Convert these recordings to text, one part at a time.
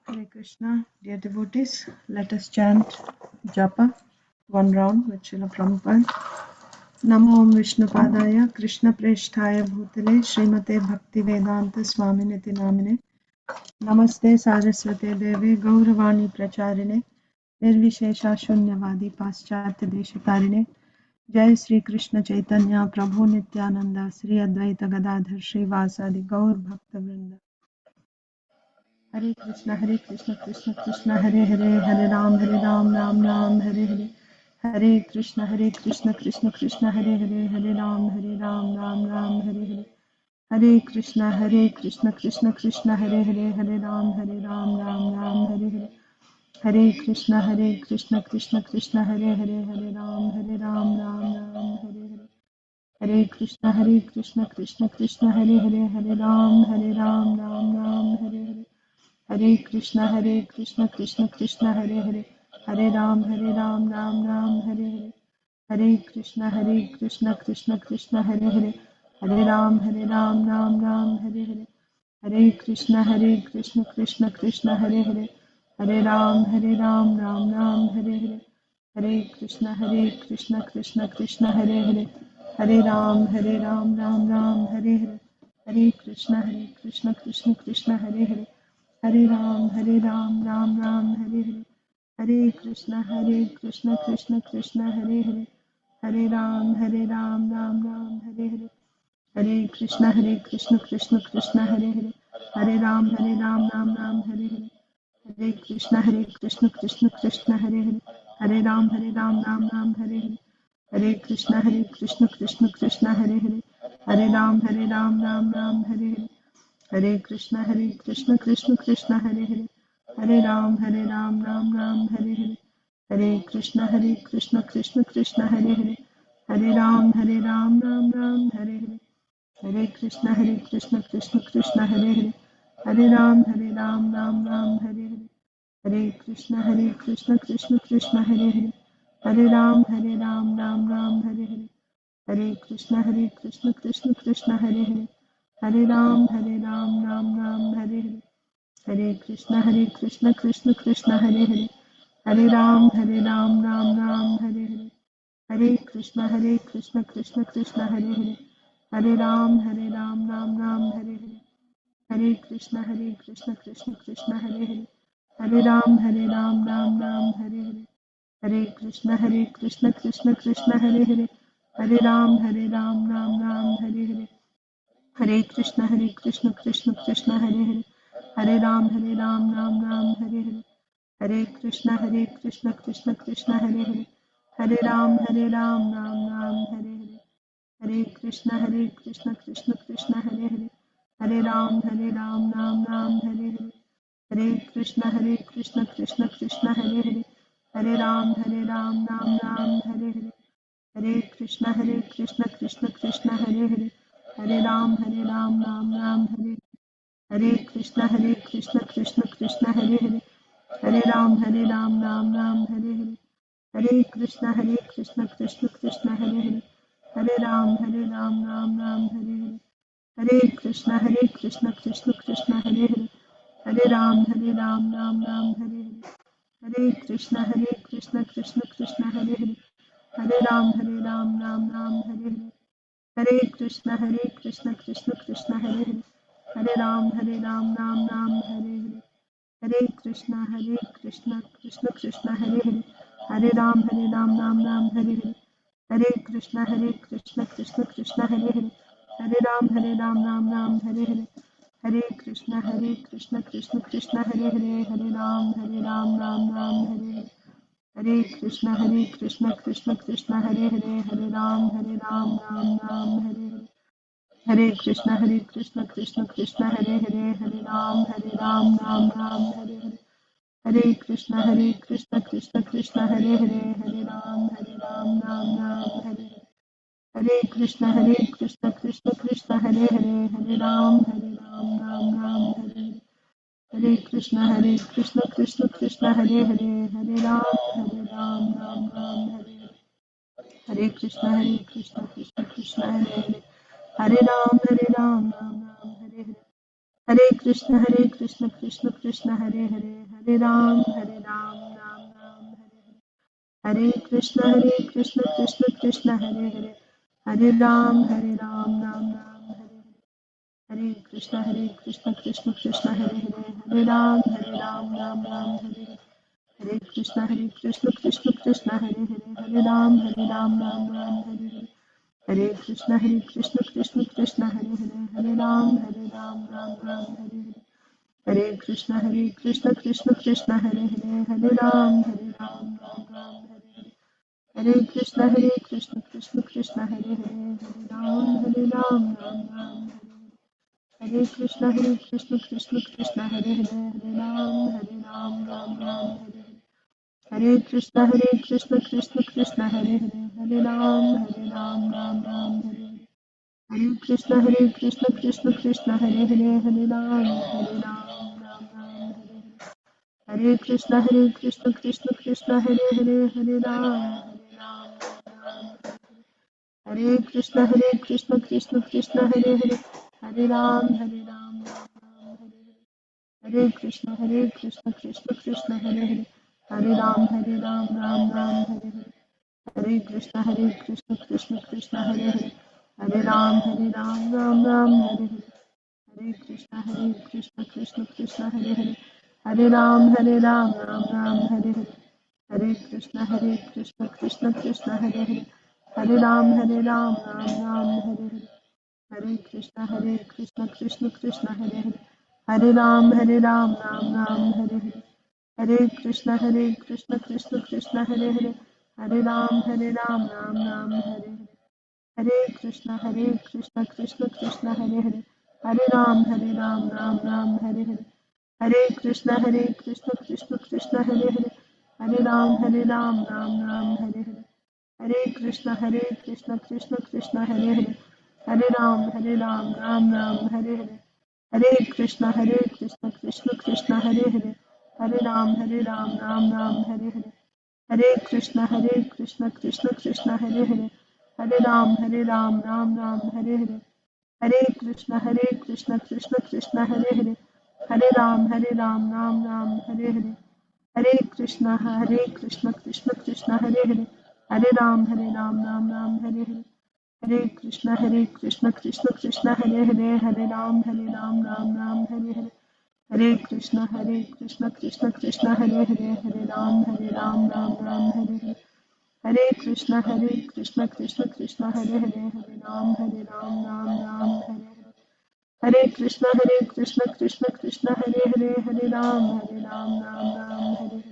Hare Krishna, dear devotees, let us chant Japa, one round with Srila Prabhupada. Namo Om Vishnupadaya, Krishna Presthaya Bhutale, Srimate Bhakti Vedanta Swaminiti Namine, Namaste Saraswate Devi, Gauravani Pracharine, Nirvishesha Shunyavadi Paschatya Deshikarine, Jai Sri Krishna Chaitanya, Prabhu Nityananda, Sri Advaita Gadadhar Sri Vasadi Gaur Bhakta Vrinda. Hare Krishna, Krishna Krishna, Hare Hare, Hare Ram, Ram Ram, Hare Hare. Hare Krishna, Krishna Krishna, Hare Hare, Hare Ram, Ram Ram, Hare Hare. Hare Krishna, Krishna Krishna, Hare Hare, Hare Ram, Ram Ram, Hare Hare. Hare Krishna, Krishna Krishna, Hare Hare, Hare Ram, Ram Ram, Hare Hare. Hare Krishna, Krishna Krishna, Hare Hare, Hare Ram, Ram Ram, Hare Hare. Hare Krishna, Krishna Krishna, Hare Hare, Hare Ram, Ram Ram, Hare Hare. Hare Krishna, Krishna Krishna, Hare Hare, Hare Ram, Ram Ram, Hare Hare. Hare Krishna, Krishna Krishna, Hare Hare, Hare Ram, Ram Ram, Hare Hare. Hare Krishna, Krishna Krishna, Hare Hare, Hare Ram, Ram Ram, Hare Hare. Hare Krishna, Krishna Krishna, Hare Hare, Hare Ram, Ram Ram, Hare Hare. Hare Krishna, Krishna Krishna, Hare Hare, Hare Ram, Ram Ram, Hare Hare. Hare Krishna, Krishna Krishna, Hare Hare, Hare Ram, Ram Ram, Hare Hare. Hare Krishna, Krishna Krishna, Hare Hare, Hare Ram, Ram Ram, Hare Hare. Hare Krishna, Krishna Krishna, Hare Hare, Hare Ram, Ram Ram, Hare Hare. Hare Krishna, Krishna Krishna, Hare Hare, Hare Ram, Ram Ram, Hare Hare. Hare Krishna, Krishna Krishna, Hare Hare, Hare Ram, Ram Ram, Hare Hare. Hare Krishna, Krishna Krishna, Hare Hare, Hare Ram, Ram Ram, Hare Hare. Hare Krishna, Krishna Krishna, Hare Hare, Hare Ram, Ram Ram, Hare Hare. Hare Krishna, Krishna Krishna, Hare Hare, Hare Ram, Ram Ram, Hare Hare. Hare Krishna, Krishna Krishna, Hare Hare, Hare Ram, Ram Ram, Hare Hare. Hare Krishna, Krishna Krishna, Hare Hare, Hare Ram, Ram Ram, Hare Hare. Hare Krishna, Krishna Krishna, Hare Hare, Hare Ram, Ram Ram, Hare Hare. Hare Krishna, Krishna Krishna, Hare Hare, Hare Ram, Ram Ram, Hare Hare. Hare Krishna, Krishna Krishna, Hare Hare, Hare Ram, Ram Ram, Hare Hare. Hare Krishna, Krishna Krishna, Hare Hare, Hare Ram, Ram Ram, Hare Hare. Hare Krishna, Krishna Krishna, Hare Hare, Hare Ram, Ram Ram, Hare Hare. Hare Krishna, Krishna Krishna, Hare Hare, Hare Ram, Ram Ram, Hare Hare. Hare Krishna, Krishna Krishna, Hare Hare, Hare Ram, Ram Ram, Hare Hare. Hare Krishna, Krishna Hare Hare, Hare Ram, Ram Ram, Hare Hare. Hare Krishna, Krishna Hare Hare, Hare Ram, Ram Ram, Hare Hare. Hare Krishna, Krishna Hare Hare, Hare Ram, Ram Ram, Hare Hare. Hare Krishna, Krishna Hare Hare, Hare Ram, Ram Ram, Hare Hare. Hare Krishna, Krishna Hare Hare, Hare Ram, Ram Ram, Hare Hare. Hare Krishna, Krishna Hare Hare, Hare Ram, Ram Ram, Hare Hare. Hare Krishna, Krishna Hare Hare, Hare Ram, Ram Ram, Hare Hare. Hare Krishna, Krishna Hare Hare, Hare Ram, Ram Ram, Hare Hare. Hare Krishna, Krishna Hare Hare, Hare Ram, Ram Ram, Hare Hare. Hare Krishna, Krishna Hare Hare, Hare Ram, Ram Ram, Hare Hare. Hare Krishna, Krishna Hare Hare, Hare Ram, Ram Ram, Hare Hare. Hare Krishna, Krishna Hare Hare, Hare Ram, Ram Ram, Hare Hare. Hare Krishna, Krishna Hare Hare, Hare Ram, Ram Ram, Hare Hare. Hare Krishna, Krishna Hare Hare, Hare Ram, Ram Ram, Hare Hare. Hare Krishna Krishna Krishna Hare Hare, Hare Ram Ram Ram Ram Hare Hare. Hare Krishna Krishna Krishna Hare Hare, Hare Ram Ram Ram Hare Hare. Hare Krishna Krishna Krishna Hare Hare, Hare Ram Ram Ram Hare Hare. Hare Krishna Krishna Krishna Hare Hare, Hare Ram Ram Ram Hare Hare. Hare Krishna Krishna Krishna Hare Hare, Hare Ram Ram Hare Hare. Hare Krishna Krishna Krishna Hare Hare, Hare Ram Ram Hare Hare. Hare Krishna Krishna Krishna Hare Hare, Hare Ram Ram Hare Hare. Hare Krishna Krishna Krishna Hare Hare, Hare Ram Ram Hare Hare. Hare Krishna Krishna Krishna Hare Hare, Hare Ram Ram Hare Hare. Hare Krishna Krishna Krishna Hare Hare, Hare Ram Ram Hare Hare. Hare Krishna Krishna Krishna Hare Hare, Hare Ram Ram Hare Hare. Hare Krishna Krishna Krishna Hare Hare, Hare Ram Ram Hare Hare. Hare Krishna Krishna Krishna Hare Hare, Hare Ram Ram Hare Hare. Hare Krishna Krishna Krishna Hare Hare, Hare Ram Ram Hare Hare. Hare Krishna Krishna Krishna Hare Hare, Hare Ram Ram Hare Hare. Hare Krishna Krishna Krishna Hare Hare, Hare Ram Ram Hare Hare. Hare Krishna Krishna Krishna Hare Hare, Hare Ram Ram Hare Hare. Hare Krishna Krishna Krishna Hare Hare, Hare Ram Ram Hare Hare. Hare Krishna Krishna Krishna Hare Hare, Hare Ram Ram Hare Hare. Hare Krishna Krishna Krishna Hare Hare, Hare Ram Ram Hare Hare. Hare Krishna Krishna Krishna Hare Hare, Hare Ram Ram Hare Hare. Hare Krishna Krishna Krishna Hare Hare, Hare Ram Ram Hare Hare. Hare Krishna Krishna Krishna Hare Hare, Hare Ram Ram Hare Hare. Hare Krishna Krishna Krishna Hare Hare, Hare Ram Ram Hare Hare. Hare Krishna Krishna Krishna Hare Hare, Hare Ram Ram Hare Hare. Hare Krishna Krishna Krishna Hare Hare, Hare Ram Ram Hare Hare. Hare Krishna Krishna Krishna Hare Hare, Hare Ram Ram Hare Hare. Hare Krishna Krishna Krishna Hare Hare, Hare Ram Ram Hare Hare. Hare Krishna Krishna Krishna Hare Hare, Hare Ram Ram Hare Hare. Hare Krishna Krishna Krishna Hare Hare, Hare Ram Ram Hare Hare. Hare Krishna Krishna Krishna Hare Hare, Hare Ram Ram Hare Hare.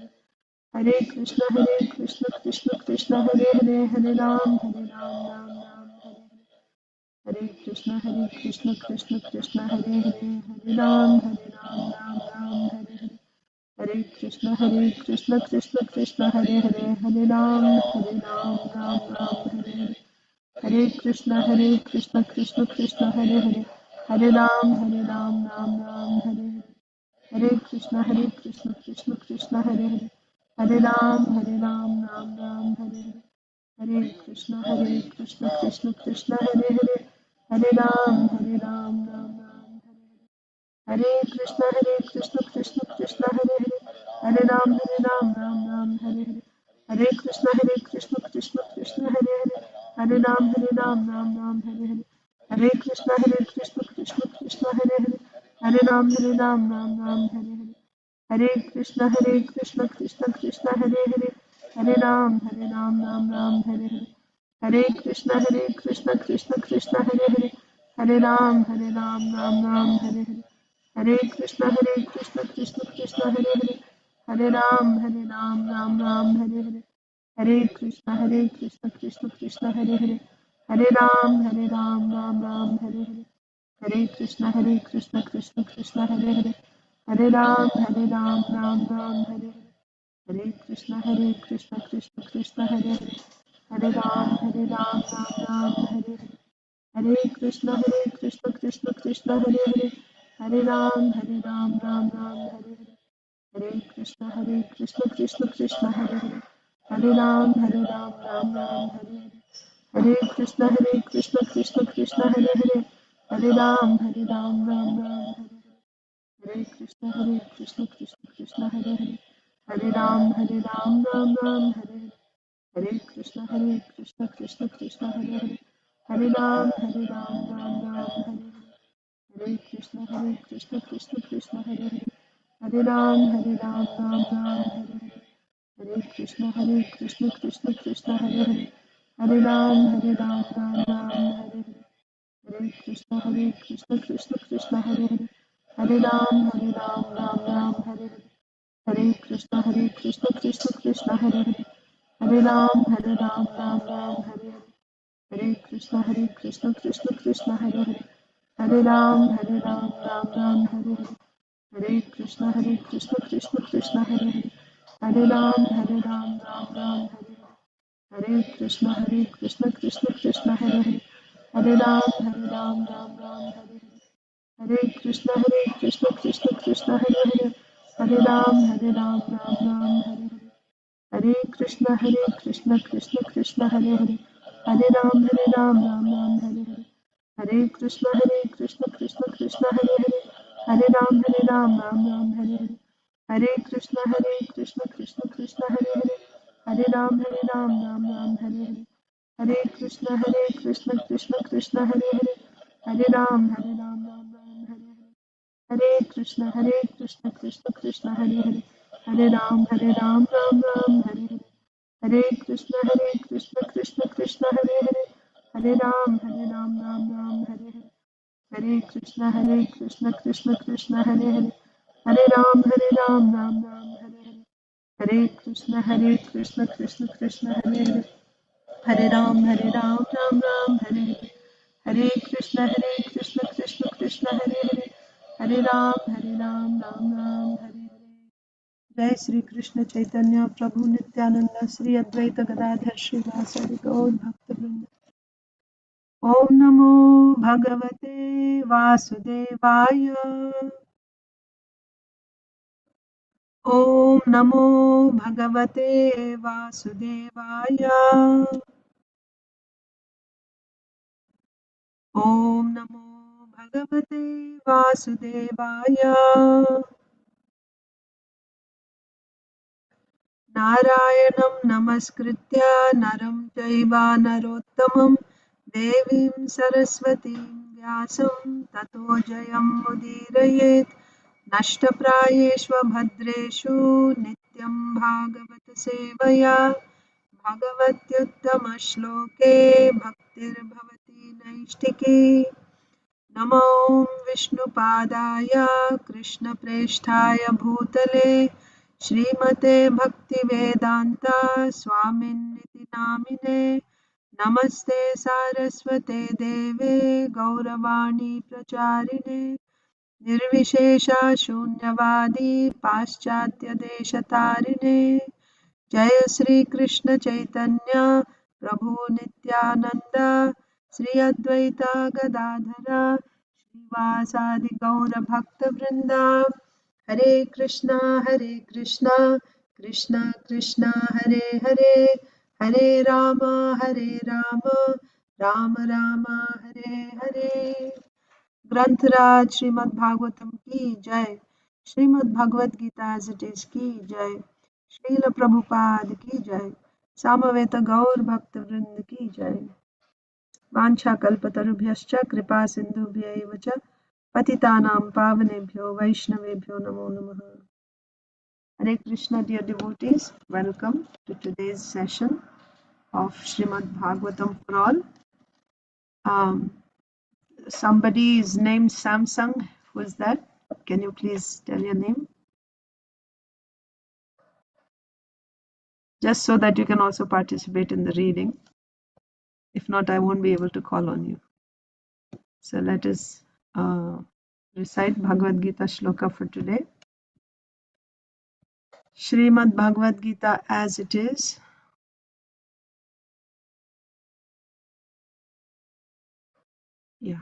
Hare Krishna Krishna Krishna Hare Hare, Hare Ram Ram Hare Hare. Hare Krishna Krishna Krishna Hare Hare, Hare Ram Ram Hare Hare. Hare Krishna Krishna Krishna Hare Hare, Hare Ram Ram Hare Hare. Hare Krishna Krishna Krishna Hare Hare, Hare Ram Ram Hare Hare. Hare Krishna Krishna Krishna Hare Hare, Hare Ram Ram Hare Hare. Hare Krishna Krishna Krishna Hare Hare, Hare Ram Ram Hare Hare. Hare Krishna Krishna Krishna Hare Hare, Hare Ram Ram Hare Hare. Hare Krishna Krishna Krishna Hare Hare, Hare Ram Ram Hare Hare. Hare Krishna Krishna Krishna Hare Hare, Hare Ram Ram Hare Hare. Hare Krishna Krishna Hare Hare, Hare Ram Ram Hare Hare. Hare Krishna Krishna Hare Hare, Hare Ram Ram Hare Hare. Hare Krishna Krishna Hare Hare, Hare Ram Ram Hare Hare. Hare Krishna Krishna Hare Hare, Hare Ram Ram Hare Hare. Hare Krishna Krishna Hare Hare, Hare Ram Ram Hare Hare. Hare Krishna Krishna Hare Hare, Hare Ram Ram Hare Hare. Hare Krishna Krishna Krishna Hare Hare, Hare Ram Ram Hare Hare. Hare Krishna Krishna Hare Hare, Hare Ram Ram Ram Hare Hare, Hare Krishna Krishna Krishna Hare Hare, Hare Ram Ram Ram Hare Hare, Hare Krishna Krishna Hare Hare, Hare Ram Ram Ram Hare Hare, Hare Krishna Krishna Hare Hare, Hare Ram Ram Ram Hare Hare, Hare Krishna Krishna Hare Hare, Hare Ram Ram Ram Hare Hare, Hare Krishna Krishna Hare Hare, Hare Ram Ram Ram Hare Hare, Hare Krishna Krishna Hare Hare, Hare Ram Ram Ram Hare Hare, Hare Krishna Krishna Hare Hare, Hare Ram Ram Ram Hare Hare, Hare Krishna Krishna Hare Hare, Hare Ram Ram Hare Hare, Hare Krishna Krishna Hare Hare, Hare Ram Ram Ram Hare Hare, Hare Krishna Krishna Hare Hare, Hare Ram Ram Ram Hare Hare, Hare Krishna Krishna Hare Hare, Hare Ram Ram Hare Hare, Hare Krishna Krishna Hare Hare, Hare Ram Ram Hare Hare, Hare Krishna Krishna Hare Hare, Hare Ram Ram Hare Hare, Hare Krishna Krishna Hare Hare, Hare Ram Ram Ram Hare Hare, Hare Krishna Krishna Hare Hare, Hare Ram Ram Hare Hare, Hare Krishna Krishna Hare Hare, Hare Ram Ram Ram Hare Hare, Hare Krishna Krishna Hare Hare, Hare Ram Ram Ram Hare Hare, Hare Krishna Krishna Hare Hare, Hare Ram Ram Ram Hare Hare. Jai Sri Krishna Chaitanya Prabhu Nityananda Sri Advaita Gadadhar Srivasadi Gaur Bhakta Vrinda. Om Namo Bhagavate Vasudevaya. Om Namo Bhagavate Vasudevaya. Om Namo Bhagavate Vasudevaya. Narayanam Namaskritya Naram Jaiva Narottamam Devim Saraswatim Vyasam Tato Jayam Mudirayet Nashtaprayeshva Bhadreshu Nityam Bhagavata Sevaya Bhagavatyuttama Shloke Bhaktir Bhavati Naishtike Namo Vishnupadaya Krishna Presthaya Bhutale Srimate Bhaktivedanta Swaminiti Namine Namaste Saraswate Deve Gauravani Pracharine Nirvishesha Shunyavadi Paschatya Deshatarine Jaya Sri Krishna Chaitanya Prabhu Nityananda Sri Advaita Gadadhara Srivasadi Gaura Bhakta Vrinda Hare Krishna Krishna Krishna Hare Hare Hare Rama Rama Rama Hare Hare ग्रंथराज Shrimad Bhagavatam की जय, Shrimad Bhagavad Gita as it is की जय, श्रील प्रभुपाद की जय, सामवेद गौर भक्त वृंद की जय। वाञ्छा कल्पतरुभ्यश्च कृपा सिन्धुभ्य एव च पतितानां पावनेभ्यो वैष्णवेभ्यो नमो नमः। Hare Krishna, dear devotees, welcome to today's session of Srimad Bhagavatam for all. Somebody is named Samsung. Who is that? Can you please tell your name? Just so that you can also participate in the reading. If not, I won't be able to call on you. So let us recite Bhagavad Gita Shloka for today. Srimad Bhagavad Gita as it is. Yeah.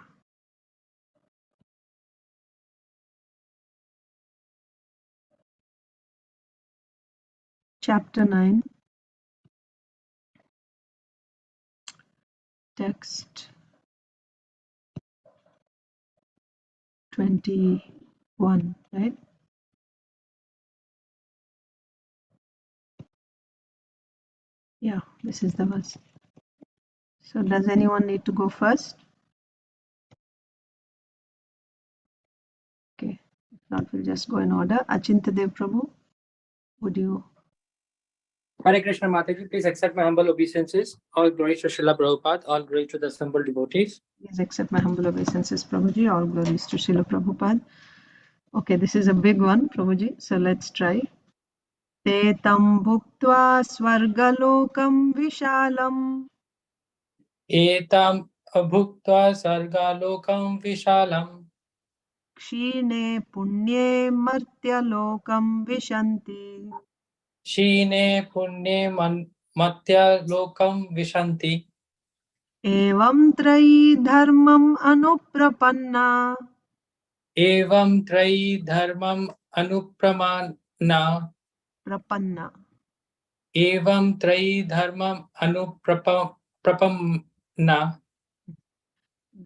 Chapter 9. Text 21. 1, right? Yeah, this is the verse. So does anyone need to go first? Okay, if not, we'll just go in order. Achintadev Prabhu, would you? Hare Krishna Mataji, please accept my humble obeisances. All glories to Srila Prabhupada, all glories to the assembled devotees. Please accept my humble obeisances, Prabhuji. All glories to Srila Prabhupada. Okay, this is a big one, Prabhuji. So let's try. Te tam bhuktva svargalokam vishalam Etam abhuktva sargalokam vishalam क्षीणे पुण्ये मर्त्यलोकं विशन्ति shine punye matya lokam vishanti. एवं त्रयी धर्मम् अनुप्रपन्ना Evam trayi dharmam anupramana. प्रपन्ना Evam trayi dharmam anuprapamna.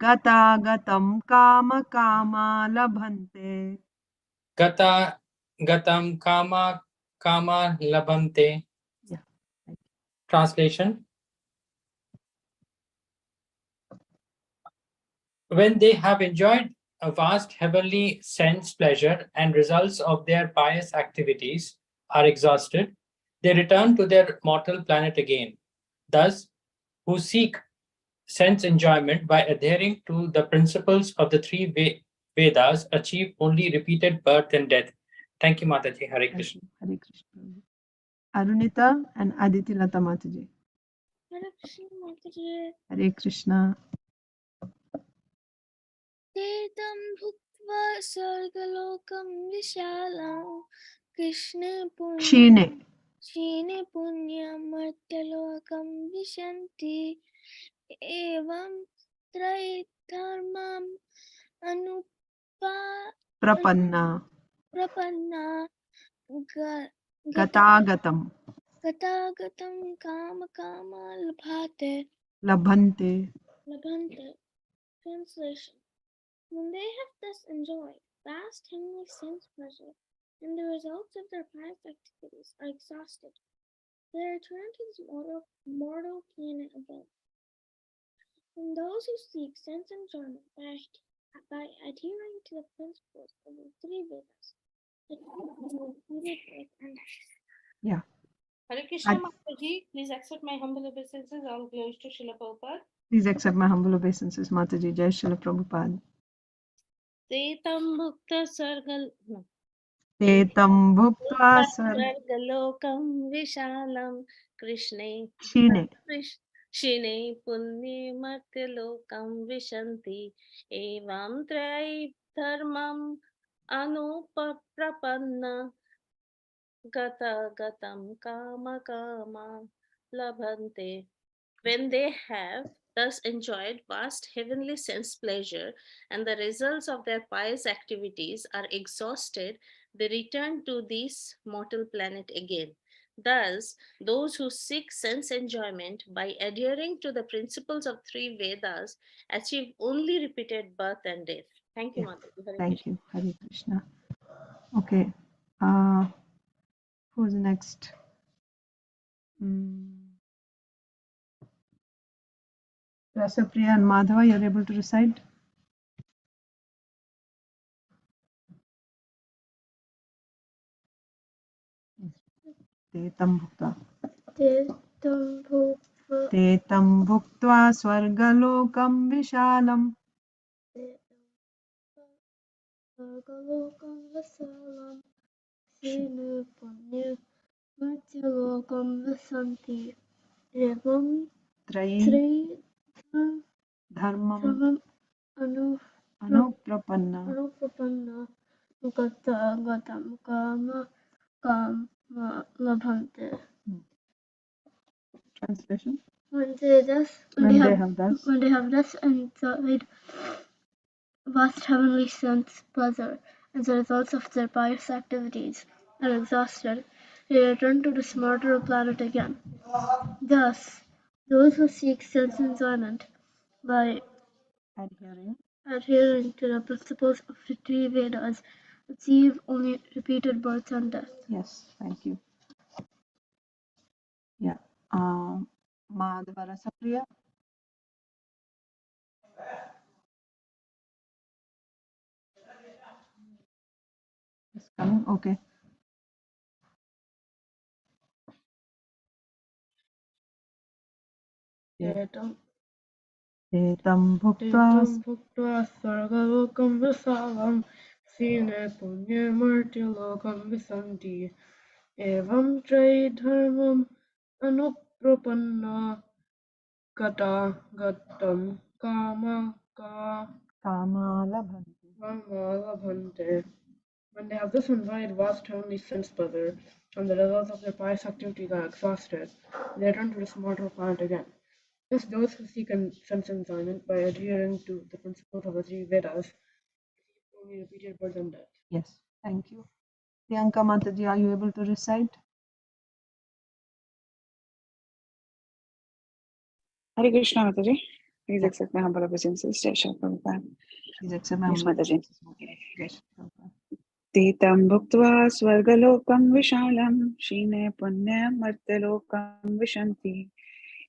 गतागतं कामकामा लभन्ते Gata gatam kama kama labhante. Yeah. Translation: when they have enjoyed a vast heavenly sense pleasure and results of their pious activities are exhausted, they return to their mortal planet again. Thus, who seek sense enjoyment by adhering to the principles of the three Vedas achieve only repeated birth and death. Thank you, Mataji. Hare Krishna. Hare Krishna. Arunita and Aditi Lata Mataji. Hare Krishna Mataji. Hare Krishna. Tetam bhuktva sargalokam vishalam Krishna Shine. punyam martyalokam vishanti evam traidharmam Prapanna. Gatagatam. Gatagatam kama Labhante. Translation: when they have thus enjoyed vast heavenly sense pleasure, and the results of their pious activities are exhausted, they return to this mortal planet again. And those who seek sense enjoyment by adhering to the principles of the three Vedas, Yeah. Hare Krishna Mataji, please accept my humble obeisances. All glories to Srila Prabhupada. Please accept my humble obeisances, Mataji. Jai Srila Prabhupada. Tetam bhukta sargal Tetam bhuktva sargalokam vishalam Krishne Shine punye martyalokam vishanti evam trai dharmam anuprapanna gatam kama labhante. When they have thus enjoyed vast heavenly sense pleasure and the results of their pious activities are exhausted, they return to this mortal planet again. Thus, those who seek sense enjoyment by adhering to the principles of three Vedas achieve only repeated birth and death. Thank you, Mataji. Thank you. Hare Krishna. Okay. Who's next? Rasapriya and Madhava, you're able to recite? Tetam bhuktva swargalokam vishalam Shine punye martyalokam vishanti evam trayi dharmam anuprapanna gatagatam kama labhante. Translation: When they have thus enjoyed vast heavenly sense pleasure and the results of their pious activities are exhausted, they return to this mortal planet again. Thus, those who seek sense enjoyment by adhering to the principles of the three Vedas achieve only repeated birth and death. Yes, thank you. Yeah. Madhava Rasapriya. It's coming. Okay. Etam bhuktva sargalokam visalam sine punye martyalokam visanti evam dharmam anuprapanna gata gatam kamalabhante. When they have this enjoyed vast heavenly sense pleasure, and the results of their pious activities are exhausted, they return to this mortal planet again. Thus, those who seek sense enjoyment by adhering to the principles of the three Vedas only repeated birth and death. Yes, thank you. Priyanka Mataji, are you able to recite? Hare Krishna, Mataji. Please Yeah. accept my humble obeisances. Jai Srila Prabhupada. Please accept my Yes, humble Mataji. obeisances. Jai Shri Prabhupada. Titam bhuktva swargalokam vishalam shine punyam martyalokam vishanti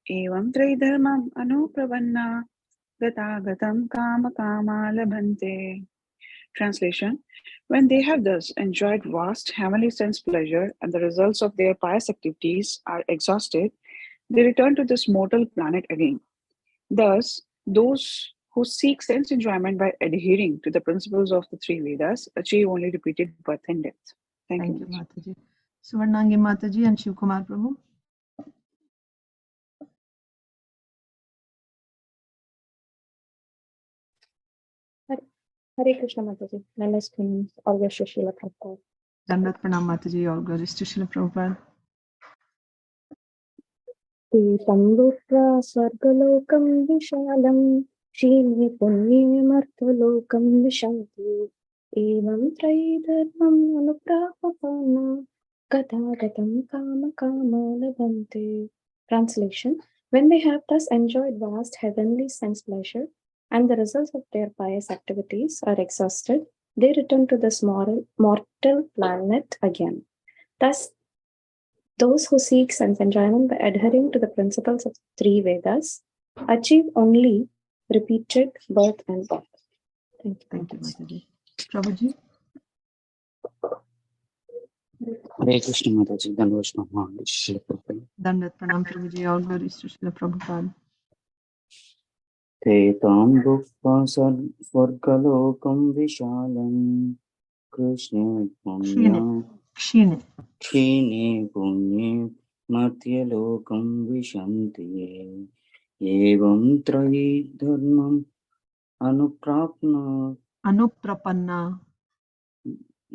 evam tridharmam anupravanna gatagatam kama kama labhante. Translation: When they have thus enjoyed vast heavenly sense pleasure and the results of their pious activities are exhausted, they return to this mortal planet again. Thus, those who seek sense enjoyment by adhering to the principles of the three Vedas achieve only repeated birth and death. Thank you, Mataji. Mataji. Suvarnangi Mataji and Shivkumar Prabhu. Hare Krishna Mataji. Namaste. All the Srila Prabhupada. Dandat Pranam Mataji. All glories to Srila Prabhupada. Titam bhuktva sargalokam vishalam shine punye martyalokam vishanti evam traidharmam anuprapapana gathagatam kama kama labhante. Translation: When they have thus enjoyed vast heavenly sense pleasure and the results of their pious activities are exhausted, they return to this mortal planet again. Thus, those who seek sense enjoyment by adhering to the principles of three Vedas achieve only repeated birth and death. Thank you. Thank you, Mataji. Prabhuji. Hare Krishna Mataji. Dandavat Pranam Srila Prabhupada. Dandat Pranam Prabhuji. All glories to Srila Prabhupada. Tetam bhuktva swargalokam vishalam Krishna punya Kshine. Kshine punye martyalokam vishanti evam trahi dharmam Anuprapanna.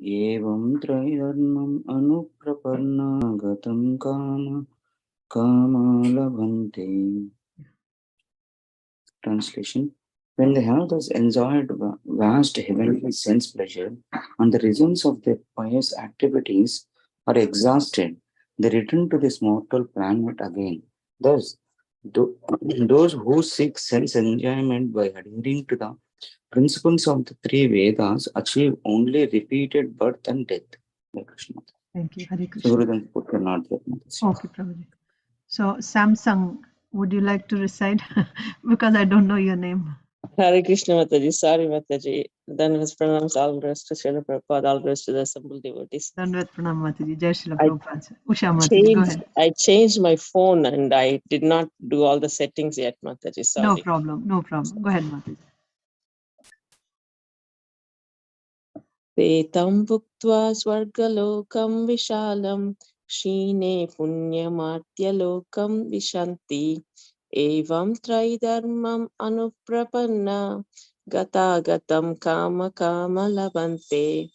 evam trahi dharmam anuprapanna gatam kama labhante. Translation: When they have thus enjoyed vast heavenly sense pleasure and the results of their pious activities are exhausted, they return to this mortal planet again. Thus, those who seek sense enjoyment by adhering to the principles of the three Vedas achieve only repeated birth and death. Hare Krishna. Thank you. Hare Krishna. Okay, Prabhuji. So, Samsung, would you like to recite? Because I don't know your name. Hare Krishna Mataji, sorry Mataji. Then was pronounced all rest to Srila Prabhupada, all rest to the assembled devotees. Dandavat Pranam Mataji. Jai Srila Prabhupada. Usha Mataji, go ahead. I changed my phone and I did not do all the settings yet, Mataji. Sorry. No problem. No problem. Go ahead, Mataji. Tetam bhuktva swargalokam vishalam shine punyamartyalokam vishanti evam traidharmam anuprapanna gatagatam kama kama labhante.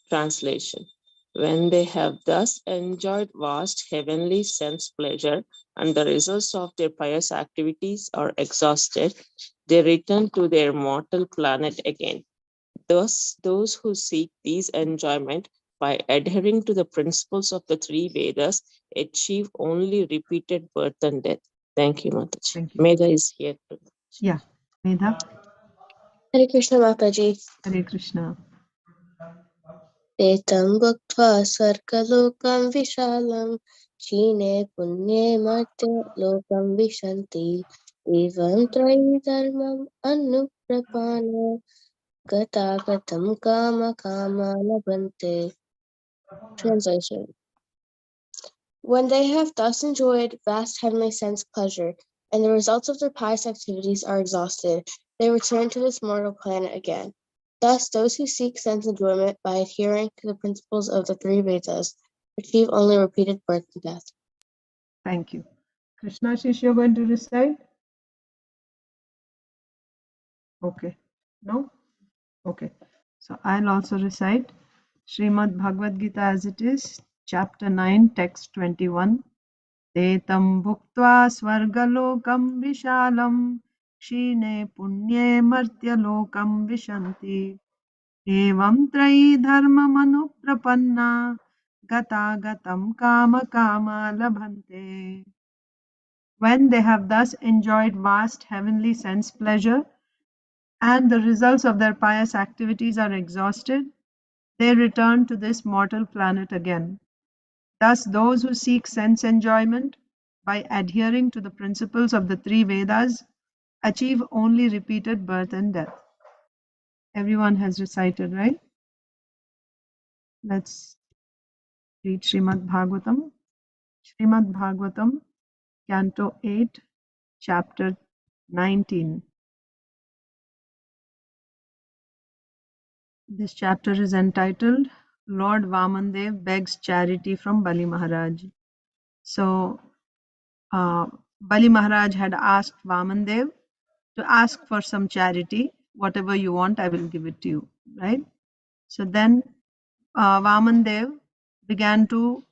Translation: When they have thus enjoyed vast heavenly sense pleasure and the results of their pious activities are exhausted, they return to their mortal planet again. Thus, those who seek these enjoyment by adhering to the principles of the three Vedas achieve only repeated birth and death. Thank you, Mataji. Thank you. Medha is here too. Yeah. Medha. Hare Krishna Mataji. Hare Krishna. एतं भुक्त्वा स्वर्गलोकं विशालं क्षीणे पुण्ये मर्त्यलोकं विशन्ति एवं त्रयी धर्मम् अनुप्रपन्न गतागतं कामकामा लभन्ते. Translation. When they have thus enjoyed vast heavenly sense pleasure, and the results of their pious activities are exhausted, they return to this mortal planet again. Thus, those who seek sense enjoyment by adhering to the principles of the three Vedas achieve only repeated birth and death. Thank you. Krishna Shish, you're going to recite? Okay. No? Okay. So I'll also recite Srimad Bhagavad Gita as it is, chapter 9, text 21. Tetam bhuktva svargalokam vishalam क्षीणे पुण्ये मर्त्यलोकं विशन्ति एवं त्रयी धर्ममनुप्रपन्ना गतागतं कामकामा labhante. When they have thus enjoyed vast heavenly sense pleasure and the results of their pious activities are exhausted, they return to this mortal planet again. Thus, those who seek sense enjoyment by adhering to the principles of the three Vedas achieve only repeated birth and death. Everyone has recited, right? Let's read Srimad Bhagavatam. Srimad Bhagavatam, Canto 8, Chapter 19. This chapter is entitled Lord Vamandev Begs Charity from Bali Maharaj. So, Bali Maharaj had asked Vamandev to ask for some charity. Whatever you want, I will give it to you, right? So then Vamandev began to,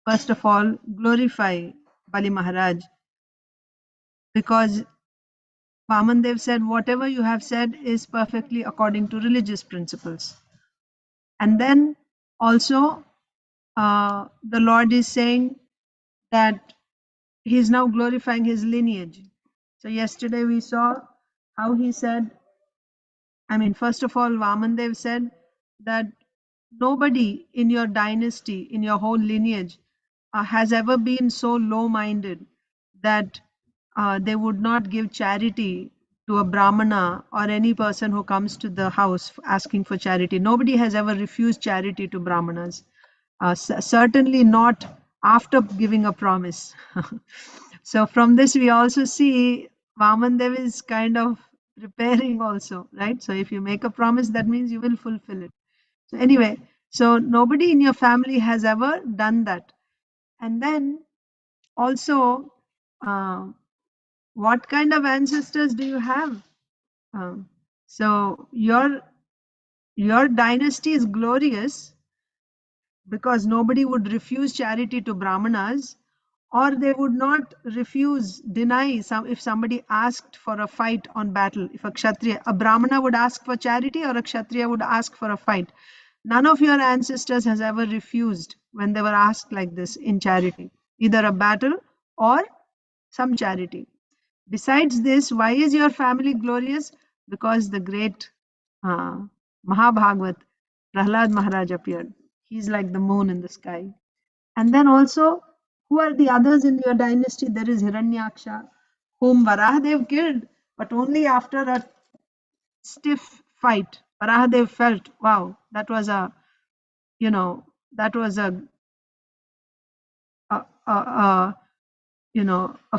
first of all, glorify Bali Maharaj, because Vamandev said, whatever you have said is perfectly according to religious principles. And then also, the Lord is saying that he is now glorifying his lineage. So yesterday we saw how he said, first of all, Vamandev said that nobody in your dynasty, in your whole lineage, has ever been so low-minded that they would not give charity to a Brahmana or any person who comes to the house asking for charity. Nobody has ever refused charity to Brahmanas. Certainly not after giving a promise. So from this we also see Vamandev is kind of preparing also, right? So if you make a promise, that means you will fulfill it. So anyway, so nobody in your family has ever done that. And then also, what kind of ancestors do you have? So your dynasty is glorious because nobody would refuse charity to Brahmanas, or they would not deny if somebody asked for a fight on battle. If a Brahmana would ask for charity or a Kshatriya would ask for a fight. None of your ancestors has ever refused when they were asked like this in charity, either a battle or some charity. Besides this, why is your family glorious? Because the great Mahabhagavat, Prahlad Maharaj appeared. He's like the moon in the sky. And then also, who are the others in your dynasty? There is Hiranyaksha, whom Varahadev killed, but only after a stiff fight. Varahadev felt, wow, that was a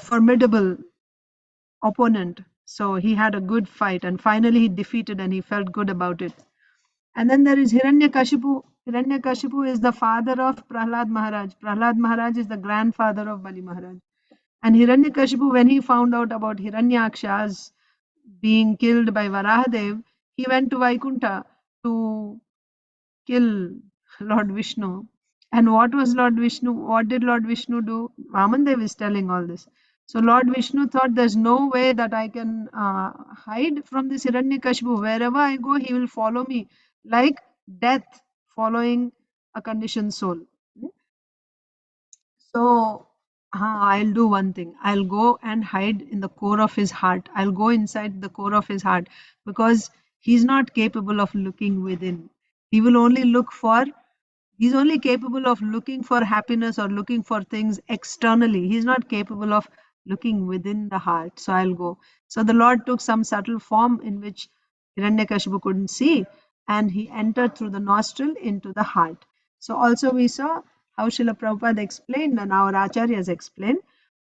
formidable opponent. So he had a good fight, and finally he defeated, and he felt good about it. And then there is Hiranyakashipu. Hiranyakashipu is the father of Prahlad Maharaj. Prahlad Maharaj is the grandfather of Bali Maharaj. And Hiranyakashipu, when he found out about Hiranyaksha's being killed by Varahadev, he went to Vaikuntha to kill Lord Vishnu. And what did Lord Vishnu do? Vamandev is telling all this. So Lord Vishnu thought, there's no way that I can hide from this Hiranyakashipu. Wherever I go, he will follow me like death following a conditioned soul. So I'll do one thing. I'll go and hide in the core of his heart. I'll go inside the core of his heart, because he's not capable of looking within. He will only look for He's only capable of looking for happiness or looking for things externally. He's not capable of looking within the heart. So I'll go. So the Lord took some subtle form in which Hiranyakashipu couldn't see, and he entered through the nostril into the heart. So also we saw how Srila Prabhupada explained and our acharyas explained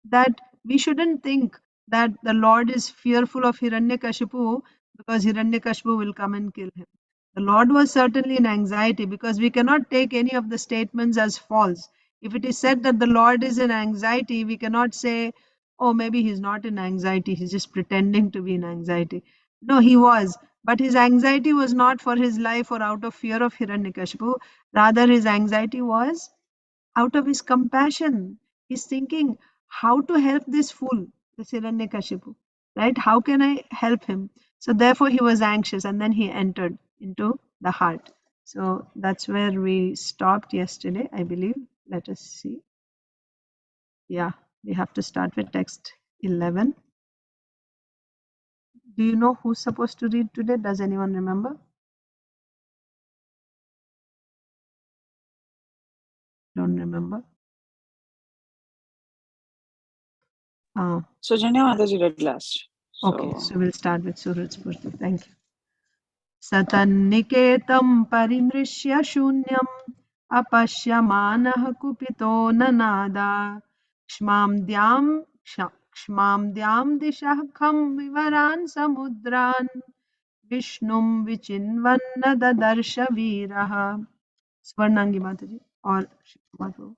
that we shouldn't think that the Lord is fearful of Hiranyakashipu because Hiranyakashipu will come and kill him. The Lord was certainly in anxiety, because we cannot take any of the statements as false. If it is said that the Lord is in anxiety, we cannot say, oh, maybe he's not in anxiety, he's just pretending to be in anxiety. No, he was. But his anxiety was not for his life or out of fear of Hiranyakashipu. Rather, his anxiety was out of his compassion. He's thinking, how to help this fool, this Hiranyakashipu, right? How can I help him? So therefore he was anxious, and then he entered into the heart. So that's where we stopped yesterday, I believe. Let us see. Yeah, we have to start with text 11. Do you know who's supposed to read today? Does anyone remember? Don't remember. So Janya Mataji read last. Okay, so we'll start with Suraj Purti. Thank you. Satanniketam parimrishya shunyam apashyamaनः कुपितो ननादा क्ष्मां द्यां दिशः खं विवरान् समुद्रान् विष्णुं विचिन्वन्न ददर्श वीरः. Swarnangi Mataji or Shikkumar Prabhu.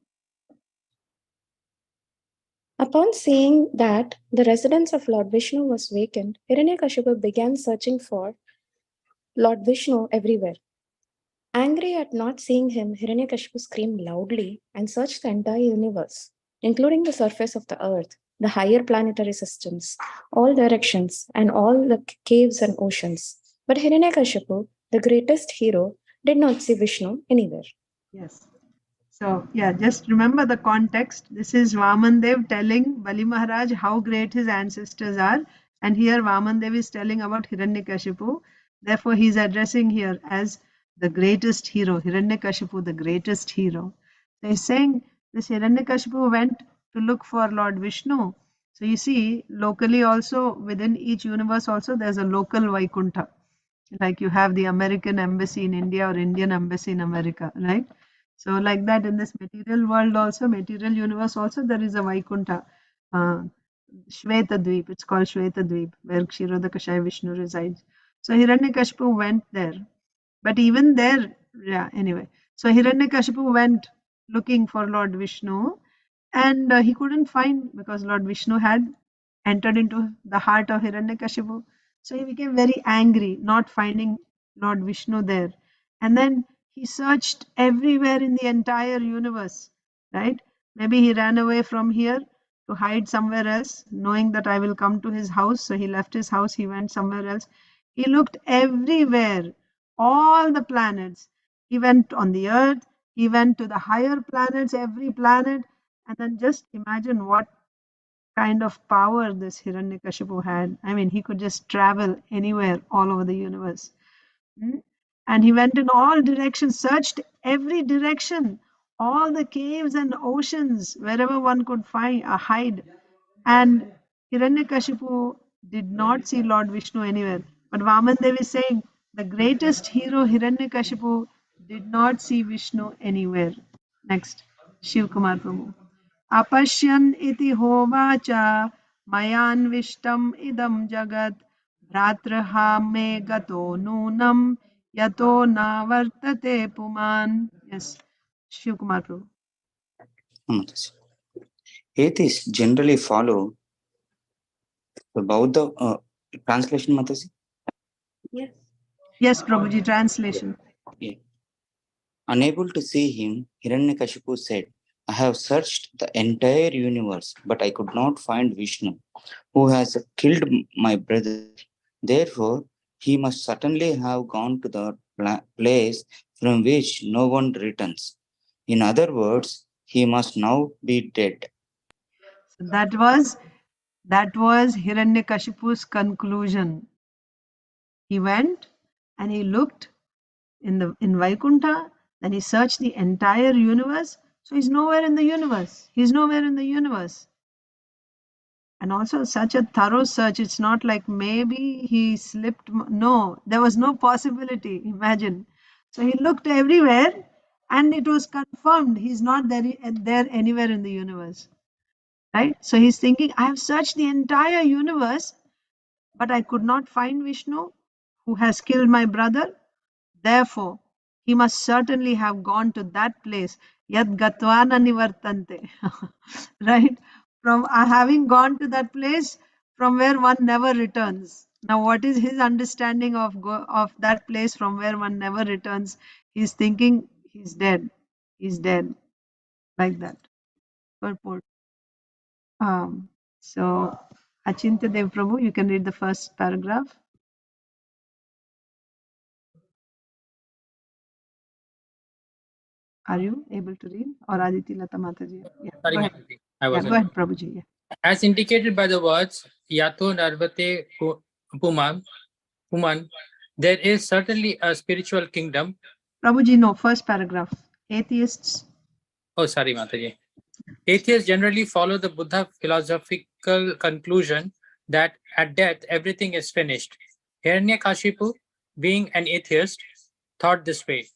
Upon seeing that the residence of Lord Vishnu was vacant, Hiranyakashipu began searching for Lord Vishnu everywhere. Angry at not seeing him, Hiranyakashipu screamed loudly and searched the entire universe, including the surface of the earth, the higher planetary systems, all directions, and all the caves and oceans. But Hiranyakashipu, the greatest hero, did not see Vishnu anywhere. Yes. So, yeah, just remember the context. This is Vamandev telling Bali Maharaj how great his ancestors are. And here Vamandev is telling about Hiranyakashipu. Therefore, he is addressing here as the greatest hero, Hiranyakashipu, the greatest hero. So, he's saying this Hiranyakashipu went to look for Lord Vishnu. So, you see, locally also, within each universe also, there's a local Vaikuntha. Like you have the American embassy in India or Indian embassy in America, right? So like that in this material world also, material universe also, there is a Vaikuntha, Shweta Dweep, it's called Shweta Dweep, where Kshirodakashaya Vishnu resides. So Hiranyakashipu went there. But even there, yeah, anyway. So Hiranyakashipu went looking for Lord Vishnu, and he couldn't find, because Lord Vishnu had entered into the heart of Hiranyakashipu. So he became very angry, not finding Lord Vishnu there. And then he searched everywhere in the entire universe, right? Maybe he ran away from here to hide somewhere else, knowing that I will come to his house. So he left his house, he went somewhere else. He looked everywhere, all the planets. He went on the earth, he went to the higher planets, every planet. And then just imagine what kind of power this Hiranyakashipu had. I mean, he could just travel anywhere all over the universe. And he went in all directions, searched every direction, all the caves and oceans, wherever one could find a hide. And Hiranyakashipu did not see Lord Vishnu anywhere. But Vamandev is saying the greatest hero Hiranyakashipu did not see Vishnu anywhere. Next, Shiv Kumar Prabhu. अपश्यन् इति होवाच मयान्विष्टम् इदं जगत् भ्रातृः मे गतो नूनं यतो नावर्तते पुमान्. Yes, Shiv Kumar Prabhu. Mataji. Atheists generally follow the Bauddha translation, Mataji. Yes, Prabhuji, translation. Yeah. Unable to see him, Hiranyakashipu said, I have searched the entire universe, but I could not find Vishnu, who has killed my brother. Therefore, he must certainly have gone to the place from which no one returns. In other words, he must now be dead. So that was Hiranyakashipu's conclusion. He went and he looked in Vaikuntha. Then he searched the entire universe. So he's nowhere in the universe. He's nowhere in the universe. And also such a thorough search. It's not like maybe he slipped. No, there was no possibility. Imagine. So he looked everywhere and it was confirmed he's not there anywhere in the universe. Right? So he's thinking, I have searched the entire universe, but I could not find Vishnu, who has killed my brother. Therefore, he must certainly have gone to that place. Yad gatvana nivartante. Right? From having gone to that place from where one never returns. Now, what is his understanding of that place from where one never returns? He's thinking he's dead. He's dead. Like that. Purport. So, Achintya Dev Prabhu, you can read the first paragraph. Are you able to read? Or Aditi Lata Mataji? Yeah, Sorry, go ahead. Mataji, I wasn't. Go ahead, Prabhuji. Yeah. As indicated by the words Yato Narvate Puman, there is certainly a spiritual kingdom. Prabhuji, no, first paragraph. Atheists. Oh, sorry, Mataji. Atheists generally follow the Buddha philosophical conclusion that at death everything is finished. Hiranyakashipu, being an atheist, thought this way.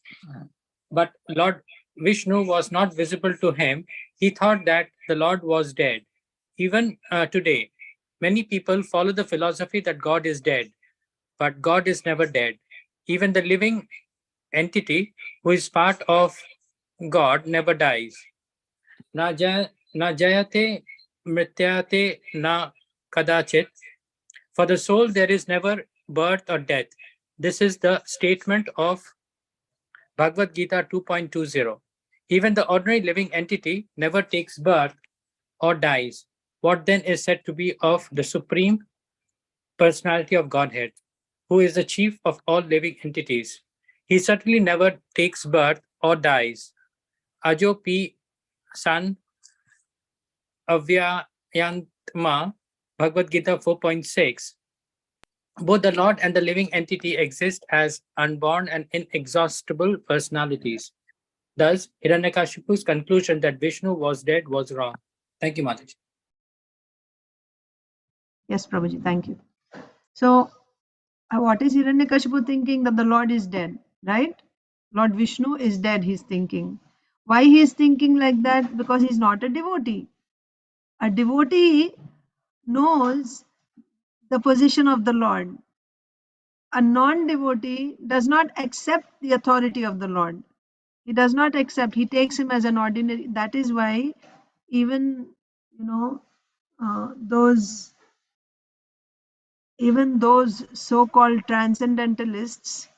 But Lord Vishnu was not visible to him. He thought that the Lord was dead. Even today, many people follow the philosophy that God is dead, but God is never dead. Even the living entity who is part of God never dies. Na jayate mrityate na kadachit. For the soul, there is never birth or death. This is the statement of Bhagavad Gita 2.20. Even the ordinary living entity never takes birth or dies. What then is said to be of the Supreme Personality of Godhead, who is the chief of all living entities? He certainly never takes birth or dies. Ajo P. San Avyayantma, Bhagavad Gita 4.6. Both the Lord and the living entity exist as unborn and inexhaustible personalities. Thus, Hiranyakashipu's conclusion that Vishnu was dead was wrong. Thank you, Mataji. Yes, Prabhuji, thank you. So, what is Hiranyakashipu thinking? That the Lord is dead, right? Lord Vishnu is dead, he's thinking. Why he is thinking like that? Because he's not a devotee. A devotee knows the position of the Lord. A non-devotee does not accept the authority of the Lord. He does not accept. He takes him as an ordinary. That is why even, those so-called transcendentalists,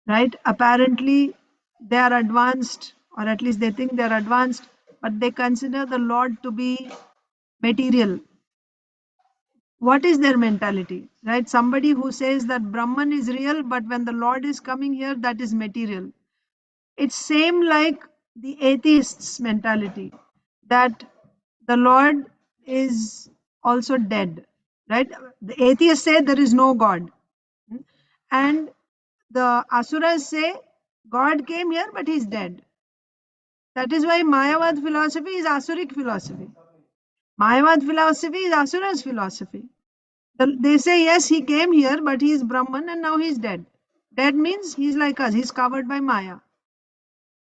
right? Apparently they are advanced, or at least they think they are advanced, but they consider the Lord to be material. What is their mentality, right? Somebody who says that Brahman is real, but when the Lord is coming here, that is material. It's same like the atheists' mentality, that the Lord is also dead, right? The atheists say there is no God, and the asuras say God came here, but he's dead. That is why Mayavad philosophy is Asuric philosophy. Mayavad philosophy is Asura's philosophy. They say, yes, he came here, but he is Brahman and now he's dead. Dead means he's like us, he's covered by Maya.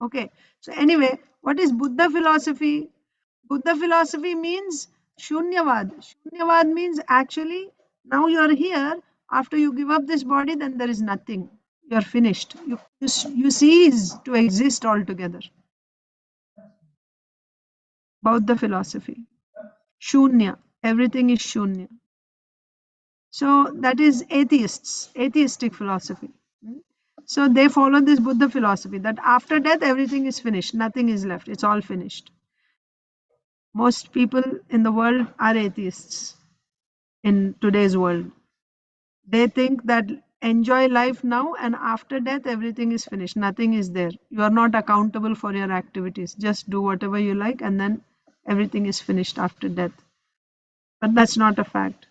Okay, so anyway, what is Buddha philosophy? Buddha philosophy means Shunyavad. Shunyavad means actually, now you're here, after you give up this body, then there is nothing. You're finished. You cease to exist altogether. Buddha philosophy. Shunya. Everything is Shunya. So that is atheists, atheistic philosophy. So they follow this Buddha philosophy that after death everything is finished, nothing is left, it's all finished. Most people in the world are atheists in today's world. They think that enjoy life now and after death everything is finished, nothing is there. You are not accountable for your activities. Just do whatever you like and then everything is finished after death. But that's not a fact.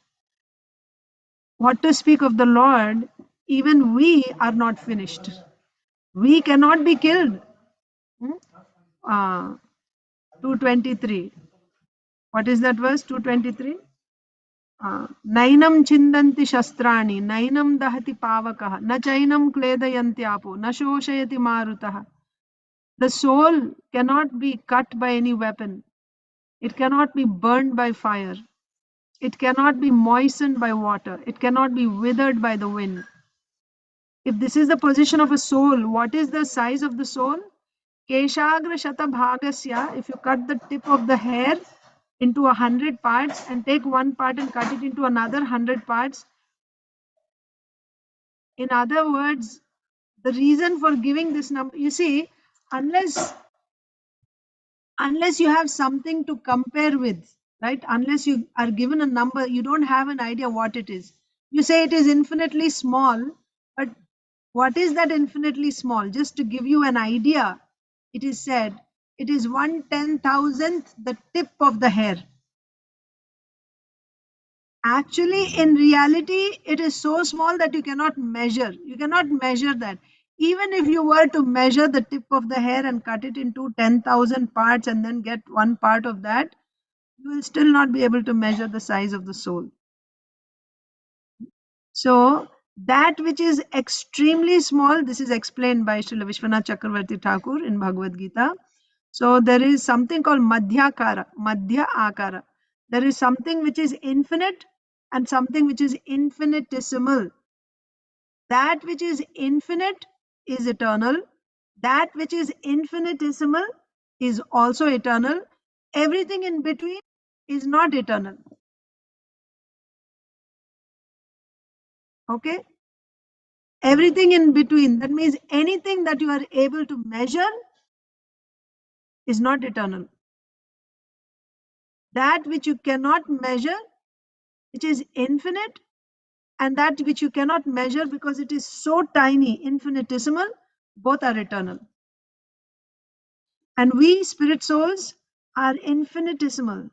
What to speak of the Lord, even we are not finished. We cannot be killed. 223. What is that verse? 223. Nainam chindanti shastrani, nainam dahati pavakah, na chainam kledayanti apo, na shoshayati marutah. The soul cannot be cut by any weapon. It cannot be burned by fire. It cannot be moistened by water. It cannot be withered by the wind. If this is the position of a soul, what is the size of the soul? Keshagra shata bhagasya, if you cut the tip of the hair into 100 parts and take one part and cut it into another 100 parts. In other words, the reason for giving this number, you see, unless you have something to compare with, right? Unless you are given a number, you don't have an idea what it is. You say it is infinitely small, but what is that infinitely small? Just to give you an idea, it is said it is 1/10,000th the tip of the hair. Actually, in reality, it is so small that you cannot measure. You cannot measure that. Even if you were to measure the tip of the hair and cut it into 10,000 parts and then get one part of that, you will still not be able to measure the size of the soul. So, that which is extremely small, this is explained by Srila Vishwanath Chakravarti Thakur in Bhagavad Gita. So, there is something called Madhya Akara. There is something which is infinite and something which is infinitesimal. That which is infinite is eternal. That which is infinitesimal is also eternal. Everything in between is not eternal. Okay? Everything in between, that means anything that you are able to measure is not eternal. That which you cannot measure, which is infinite, and that which you cannot measure because it is so tiny, infinitesimal, both are eternal. And we spirit souls are infinitesimal.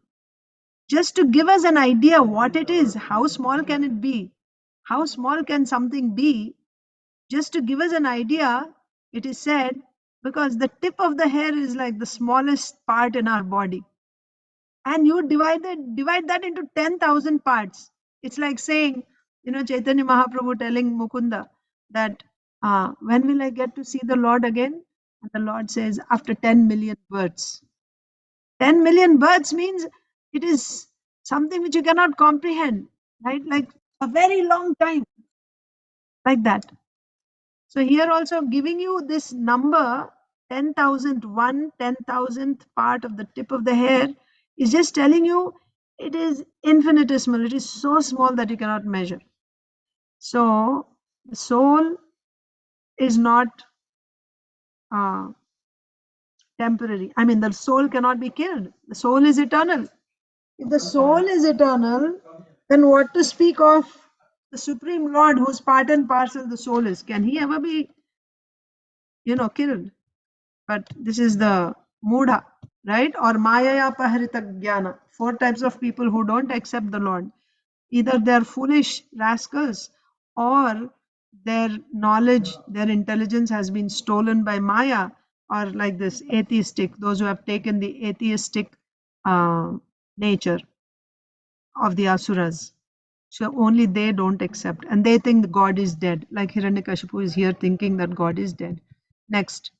Just to give us an idea what it is, how small can it be? How small can something be? Just to give us an idea, it is said, because the tip of the hair is like the smallest part in our body. And you divide that into 10,000 parts. It's like saying, Chaitanya Mahaprabhu telling Mukunda that, when will I get to see the Lord again? And the Lord says, after 10 million births. 10 million births means it is something which you cannot comprehend, right? Like a very long time, like that. So here also giving you this number, 10,000, 1/10,000th part of the tip of the hair, is just telling you it is infinitesimal. It is so small that you cannot measure. So the soul is not temporary. I mean, the soul cannot be killed. The soul is eternal. If the soul is eternal, then what to speak of the Supreme Lord whose part and parcel the soul is? Can he ever be, killed? But this is the mudha, right? Or mayaya paharita jnana. 4 types of people who don't accept the Lord. Either they are foolish rascals, or their knowledge, their intelligence has been stolen by Maya, or like this atheistic, those who have taken the atheistic nature of the asuras. So only they don't accept, and they think God is dead. Like Hiranyakashipu is here thinking that God is dead. Next,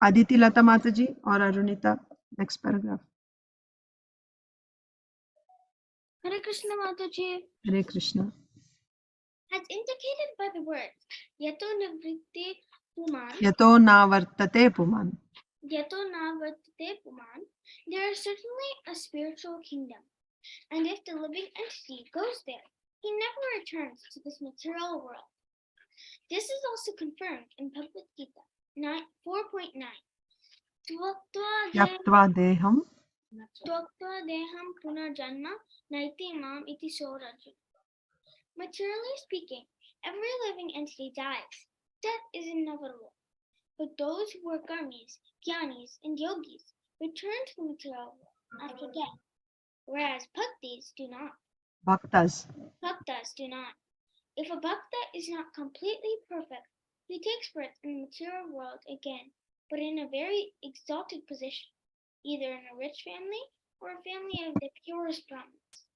Aditi Lata Mataji or Arunita. Next paragraph. Hare Krishna Mataji. Hare Krishna. As indicated by the words Yato Navritte Puman, Yato na vartate puman. Yato Navartate Puman, there is certainly a spiritual kingdom, and if the living entity goes there, he never returns to this material world. This is also confirmed in Bhagavad Gita 4.9. Yaktva deham. Twakta deham punarjanma naiti mam iti soraju. Materially speaking, every living entity dies. Death is inevitable. But those who are karmis, jnanis, and yogis return to the material world after death, whereas bhaktis do not. Bhaktas. Bhaktas do not. If a bhakta is not completely perfect, he takes birth in the material world again but in a very exalted position, either in a rich family or a family of the purest Brahmins.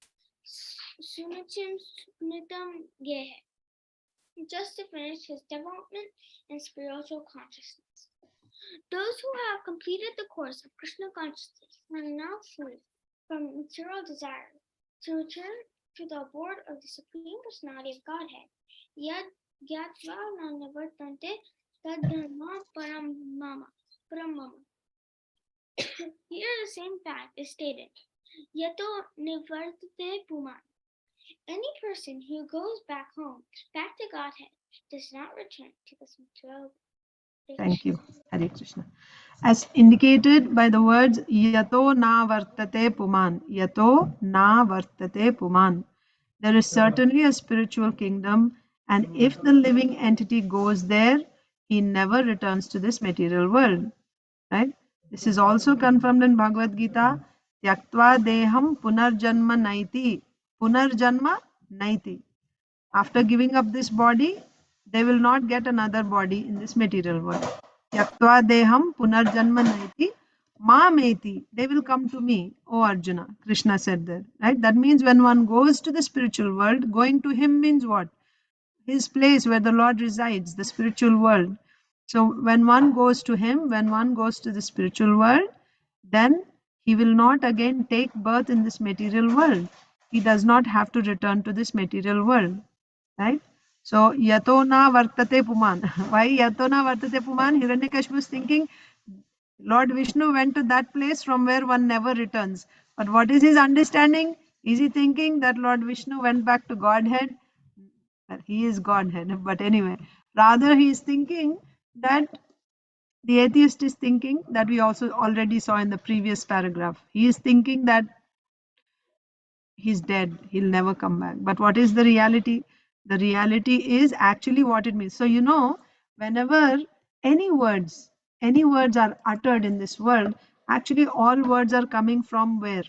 Sunatim Sunitam Gehe, just to finish his development in spiritual consciousness. Those who have completed the course of Krishna consciousness are now free from material desire to return to the abode of the Supreme Personality of Godhead. Yad Gyatva Nanavartante Tad Dharma Paramama. Here the same fact is stated. Yato Nivartate Puman. Any person who goes back home, back to Godhead, does not return to this material. Thank you. Hare Krishna. As indicated by the words yato na vartate puman. Yato na vartate puman. There is certainly a spiritual kingdom, and if the living entity goes there, he never returns to this material world. Right? This is also confirmed in Bhagavad Gita. Tyaktva deham punarjanma naiti. Punarjanma naiti. After giving up this body, they will not get another body in this material world. Yaktva deham punarjanma naiti mameti. They will come to me, O Arjuna. Krishna said there. Right? That means when one goes to the spiritual world, going to him means what? His place where the Lord resides, the spiritual world. So when one goes to him, when one goes to the spiritual world, then he will not again take birth in this material world. He does not have to return to this material world. Right? So yato na vartate puman. Why yato na vartate puman? Hiranyakashipu was thinking Lord Vishnu went to that place from where one never returns. But what is his understanding? Is he thinking that Lord Vishnu went back to Godhead? He is Godhead. But anyway, rather he is thinking that the atheist is thinking that we also already saw in the previous paragraph. He is thinking that he's dead, he'll never come back. But what is the reality? The reality is actually what it means. So, whenever any words are uttered in this world, actually all words are coming from where?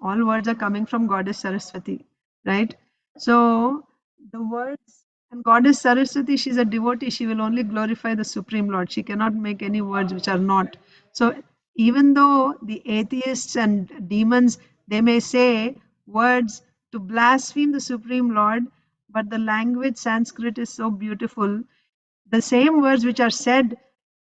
All words are coming from Goddess Saraswati, right? So the words, and Goddess Saraswati, she's a devotee, she will only glorify the Supreme Lord. She cannot make any words which are not. So even though the atheists and demons, they may say words to blaspheme the Supreme Lord, but the language Sanskrit is so beautiful. The same words which are said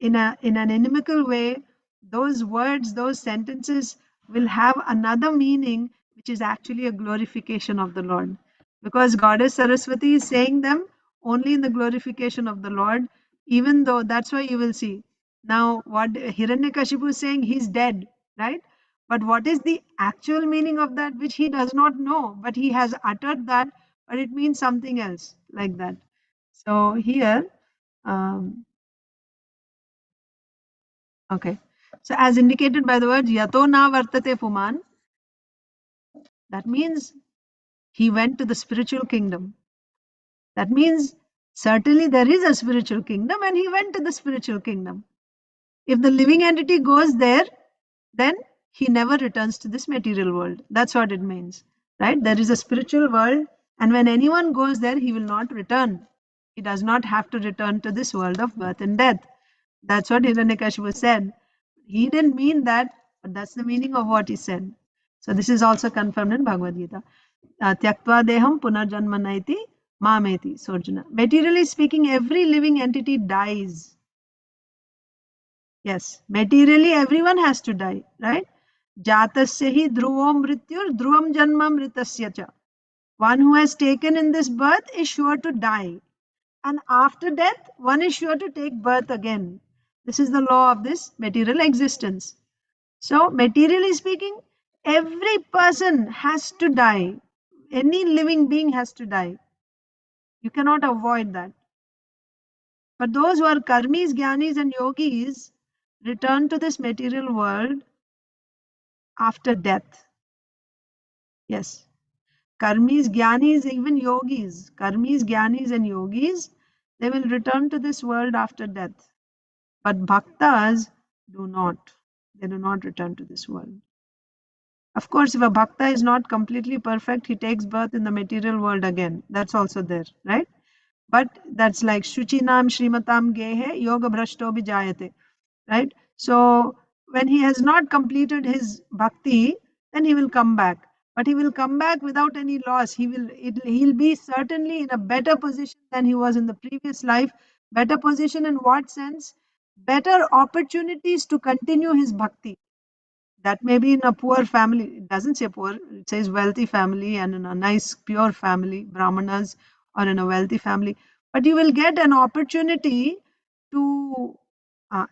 in an inimical way, those words, those sentences will have another meaning, which is actually a glorification of the Lord. Because Goddess Saraswati is saying them only in the glorification of the Lord, even though that's why you will see. Now, what Hiranyakashipu is saying, he's dead, right? But what is the actual meaning of that, which he does not know, but he has uttered that, but it means something else, like that. So here, okay. So as indicated by the words yato na vartate puman, that means he went to the spiritual kingdom. That means certainly there is a spiritual kingdom and he went to the spiritual kingdom. If the living entity goes there, then he never returns to this material world. That's what it means, right? There is a spiritual world, and when anyone goes there, he will not return. He does not have to return to this world of birth and death. That's what Hiranyakashipu said. He didn't mean that, but that's the meaning of what he said. So this is also confirmed in Bhagavad Gita. Tyaktva deham punarjanma naiti mameti. So Arjuna. Materially speaking, every living entity dies. Yes, materially everyone has to die, right? Jatasya hi dhruvam mrityur dhruvam janma mritasya cha. One who has taken in this birth is sure to die. And after death, one is sure to take birth again. This is the law of this material existence. So, materially speaking, every person has to die. Any living being has to die. You cannot avoid that. But those who are karmis, jnanis, and yogis return to this material world after death. Yes. Karmis, jnanis, even yogis, karmis, jnanis, and yogis, they will return to this world after death. But bhaktas do not. They do not return to this world. Of course, if a bhakta is not completely perfect, he takes birth in the material world again. That's also there, right? But that's like Shuchinam Shrimatam Gehe Yoga Brashto Bijayate. right? So when he has not completed his bhakti, then he will come back. But he will come back without any loss. He'll be certainly in a better position than he was in the previous life. Better position in what sense? Better opportunities to continue his bhakti. That may be in a poor family. It doesn't say poor, it says wealthy family, and in a nice pure family, brahmanas, or in a wealthy family. But you will get an opportunity to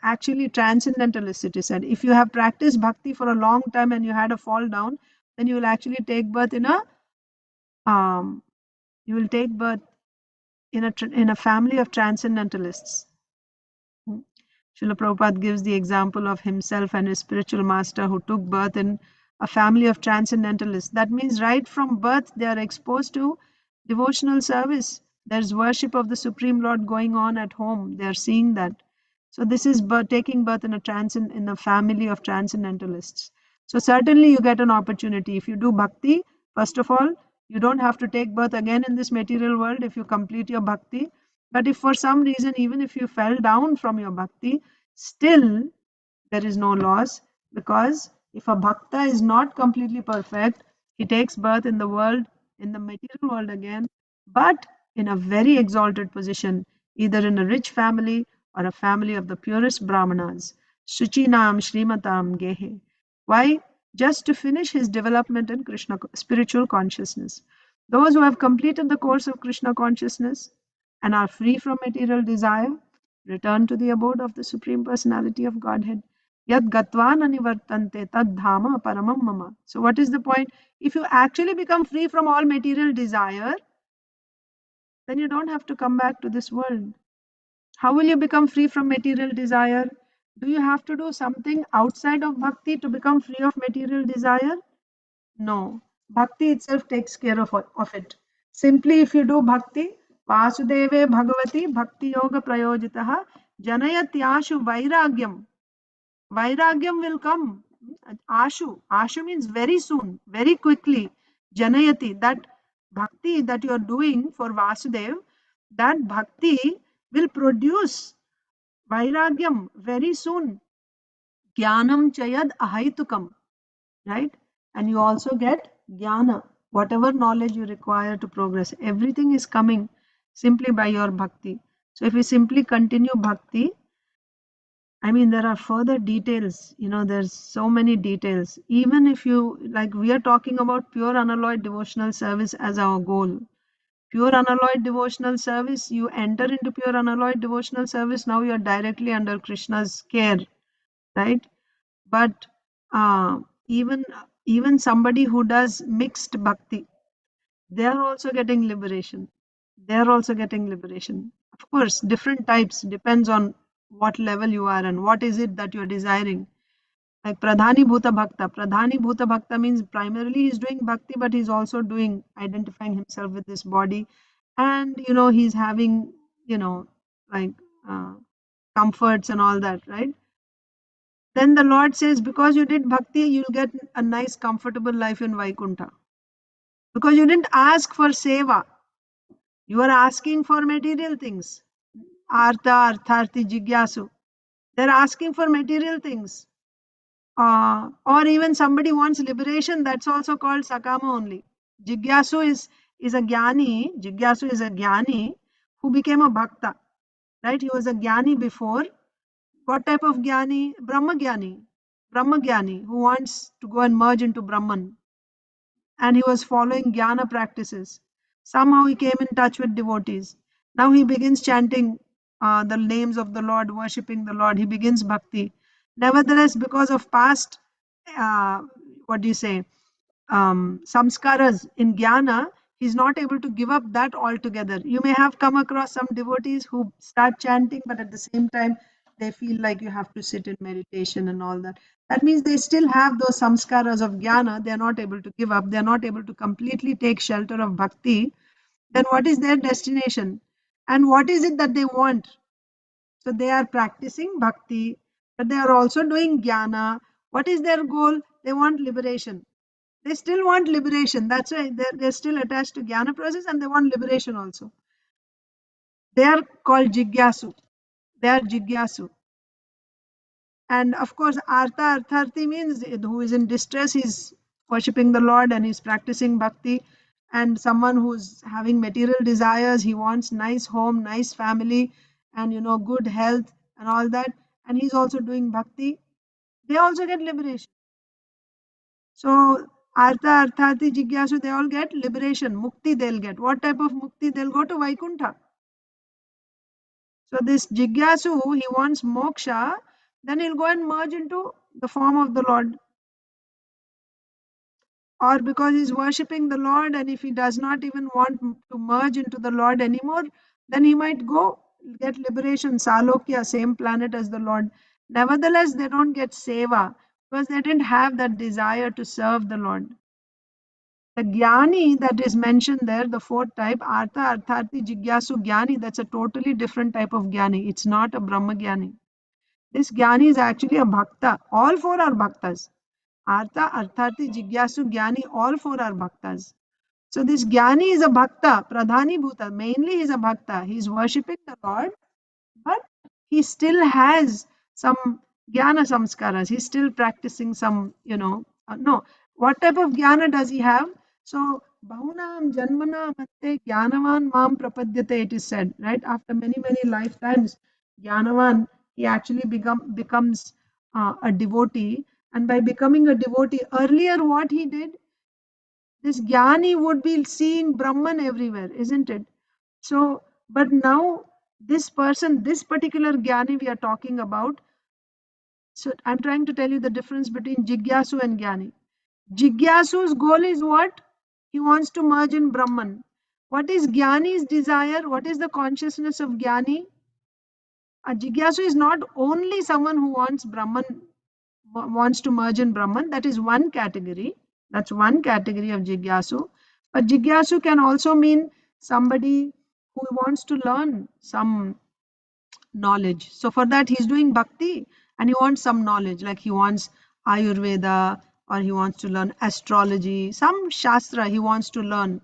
actually, transcendentalist it is said, if you have practiced bhakti for a long time and you had a fall down, then you will actually take birth in a you will take birth in a family of transcendentalists. Srila Prabhupada gives the example of himself and his spiritual master who took birth in a family of transcendentalists. That means right from birth they are exposed to devotional service. There's worship of the Supreme Lord going on at home. They are seeing that. So this is taking birth in a family of transcendentalists. So certainly you get an opportunity. If you do bhakti, first of all, you don't have to take birth again in this material world if you complete your bhakti. But if for some reason, even if you fell down from your bhakti, still there is no loss, because if a bhakta is not completely perfect, he takes birth in the world, in the material world again, but in a very exalted position, either in a rich family or a family of the purest brahmanas. Shuchinam Shrimatam Gehe. Why? Just to finish his development in Krishna spiritual consciousness. Those who have completed the course of Krishna consciousness and are free from material desire return to the abode of the Supreme Personality of Godhead. Yad gatvan anivartante tad dhama paramam mama. So what is the point? If you actually become free from all material desire, then you don't have to come back to this world. How will you become free from material desire? Do you have to do something outside of bhakti to become free of material desire? No. Bhakti itself takes care of it. Simply if you do bhakti, Vasudeve Bhagavati Bhakti Yoga Prayojitaha Janayatyashu Vairagyam. Vairagyam will come. Ashu means very soon, very quickly. Janayati, that bhakti that you are doing for Vasudev, that bhakti will produce Vairagyam very soon. Jnanam chayad ahaitukam. Right? And you also get jnana, whatever knowledge you require to progress. Everything is coming simply by your bhakti. So if we simply continue bhakti, I mean, there are further details, there's so many details. Even if you, like, we are talking about pure unalloyed devotional service as our goal. Pure unalloyed devotional service, you enter into pure unalloyed devotional service, now you are directly under Krishna's care, right? But even somebody who does mixed bhakti, they are also getting liberation. They are also getting liberation. Of course, different types, depends on what level you are and what is it that you're desiring. Like Pradhani Bhuta Bhakta. Pradhani Bhuta Bhakta means primarily he's doing bhakti, but he's also doing identifying himself with this body. And he's having, like comforts and all that, right? Then the Lord says, because you did bhakti, you'll get a nice, comfortable life in Vaikuntha. Because you didn't ask for seva. You are asking for material things. Artha, Artharthi, Jigyasu. They're asking for material things. Or even somebody wants liberation, that's also called sakama only. Jigyasu is a jnani. Jigyasu is a jnani who became a bhakta. Right? He was a jnani before. What type of jnani? Brahma jnani. Brahma jnani who wants to go and merge into Brahman. And he was following jnana practices. Somehow he came in touch with devotees. Now he begins chanting the names of the Lord, worshipping the Lord. He begins bhakti. Nevertheless, because of past, samskaras in jnana, he's not able to give up that altogether. You may have come across some devotees who start chanting, but at the same time, they feel like you have to sit in meditation and all that. That means they still have those samskaras of jnana. They are not able to give up. They are not able to completely take shelter of bhakti. Then what is their destination? And what is it that they want? So they are practicing bhakti, but they are also doing jnana. What is their goal? They want liberation. They still want liberation. That's why they're still attached to jnana process and they want liberation also. They are called jigyasu. They are jigyasu. And of course, Artha Artharthi means who is in distress, he's worshipping the Lord and he's practicing bhakti. And someone who's having material desires, he wants nice home, nice family, and good health and all that. And he's also doing bhakti. They also get liberation. So Artha, Arthati, Jigyasu, they all get liberation. Mukti they'll get. What type of mukti? They'll go to Vaikuntha. So this Jigyasu, he wants moksha, then he'll go and merge into the form of the Lord. Or because he's worshipping the Lord, and if he does not even want to merge into the Lord anymore, then he might go get liberation, Salokya, same planet as the Lord. Nevertheless, they don't get seva because they didn't have that desire to serve the Lord. The Jnani that is mentioned there, the fourth type, Artha, Arthati, Jigyasu, Jnani, that's a totally different type of Jnani. It's not a Brahma Jnani. This Jnani is actually a Bhakta. All four are Bhaktas. Artha, Arthati, Jigyasu, Jnani, all four are Bhaktas. So this Jnani is a Bhakta, Pradhani Bhuta. Mainly he is a Bhakta. He is worshipping the Lord, but he still has some Jnana samskaras. He's still practicing some, no. What type of Jnana does he have? So, Bahunam Janmana Matte Jnanavan Mam Prapadyate, it is said, right? After many, many lifetimes, Jnanavan, he actually becomes a devotee. And by becoming a devotee, earlier what he did, this Jnani would be seeing Brahman everywhere, isn't it? So, but now this person, this particular Jnani we are talking about, so I'm trying to tell you the difference between Jigyasu and Jnani. Jigyasu's goal is what? He wants to merge in Brahman. What is Jnani's desire? What is the consciousness of Jnani? A Jigyasu is not only someone who wants Brahman, wants to merge in Brahman. That is one category. That's one category of Jigyasu. But Jigyasu can also mean somebody who wants to learn some knowledge. So for that, he's doing bhakti and he wants some knowledge, like he wants Ayurveda or he wants to learn astrology, some Shastra he wants to learn,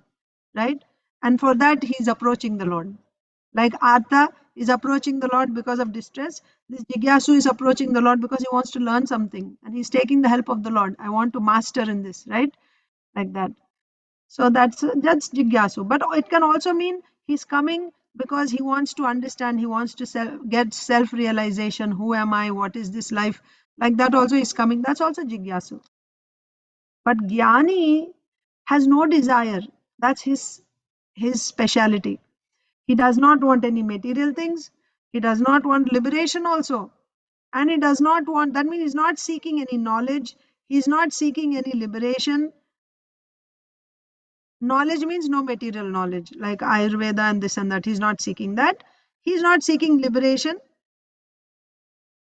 right? And for that, he's approaching the Lord. Like Artha is approaching the Lord because of distress. This Jigyasu is approaching the Lord because he wants to learn something and he's taking the help of the Lord. I want to master in this, right? Like that. So that's Jigyasu. But it can also mean he's coming because he wants to understand, he wants to get self-realization. Who am I? What is this life? Like that also is coming. That's also Jigyasu. But Jnani has no desire. That's his speciality. He does not want any material things. He does not want liberation also. And he does not want, that means he's not seeking any knowledge. He's not seeking any liberation. Knowledge means no material knowledge, like Ayurveda and this and that. He's not seeking that. He's not seeking liberation.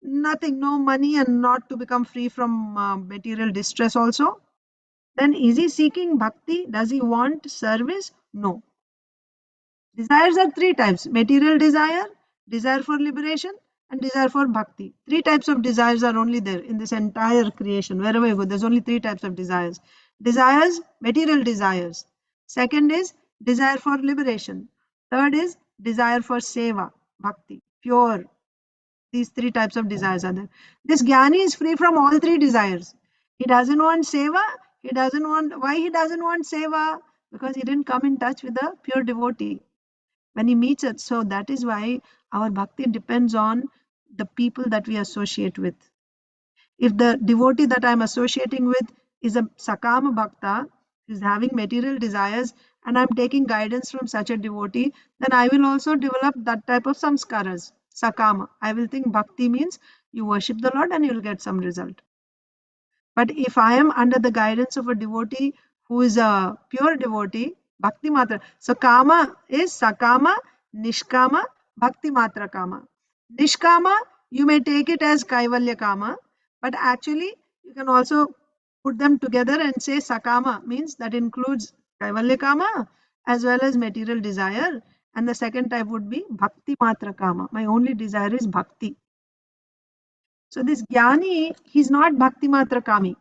Nothing, no money and not to become free from material distress also. Then is he seeking bhakti? Does he want service? No. Desires are three types: material desire, desire for liberation, and desire for bhakti. Three types of desires are only there in this entire creation. Wherever you go, there's only three types of desires. Desires, material desires. Second is desire for liberation. Third is desire for seva, bhakti, pure. These three types of desires are there. This Jnani is free from all three desires. He doesn't want seva. Why he doesn't want seva? Because he didn't come in touch with a pure devotee when he meets it. So that is why our bhakti depends on the people that we associate with. If the devotee that I'm associating with is a Sakama Bhakta, is having material desires, and I'm taking guidance from such a devotee, then I will also develop that type of samskaras, Sakama. I will think bhakti means you worship the Lord and you will get some result. But if I am under the guidance of a devotee who is a pure devotee, Bhakti Matra. So Kama is Sakama, Nishkama, Bhakti Matra Kama. Nishkama, you may take it as Kaivalya Kama, but actually you can also put them together and say Sakama means that includes Kaivalya Kama as well as material desire. And the second type would be Bhakti Matra Kama. My only desire is Bhakti. So this Jnani, he's not Bhakti Matra Kami.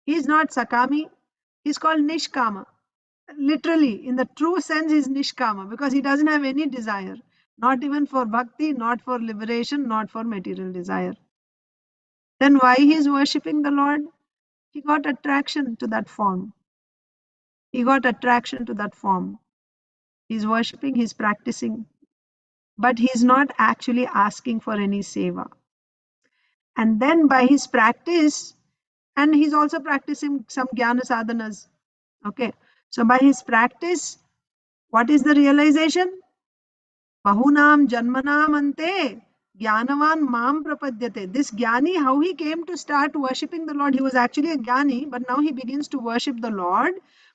He's not Sakami. He's called Nishkama. Literally, in the true sense, he's Nishkama because he doesn't have any desire. Not even for bhakti, not for liberation, not for material desire. Then why he is worshipping the Lord? He got attraction to that form. He got attraction to that form. He's worshipping, he's practicing, but he's not actually asking for any seva. And then by his practice, and he's also practicing some jnana sadhanas. Okay. So by his practice, what is the realization? Bahunam janmanam ante jnanavan mam prapadyate. This jnani, how he came to start worshipping the Lord, he was actually a jnani, but now he begins to worship the Lord.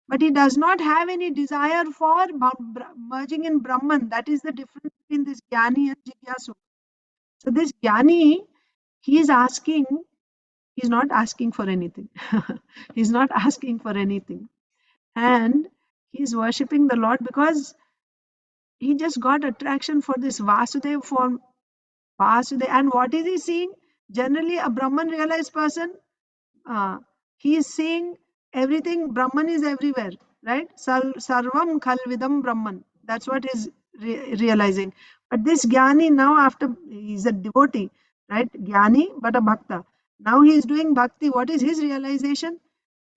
But he does not have any desire for merging in Brahman. That is the difference between this jnani and jigyasu. So this jnani, he is asking, he's not asking for anything. He's not asking for anything. And he's worshipping the Lord because he just got attraction for this Vasudev form. Vasudev. And what is he seeing? Generally, a Brahman realized person, he is seeing everything. Brahman is everywhere, right? Sarvam khalvidam Brahman. That's what he's realizing. But this Jnani now, after he's a devotee, right? Jnani, but a Bhakta. Now he is doing bhakti. What is his realization?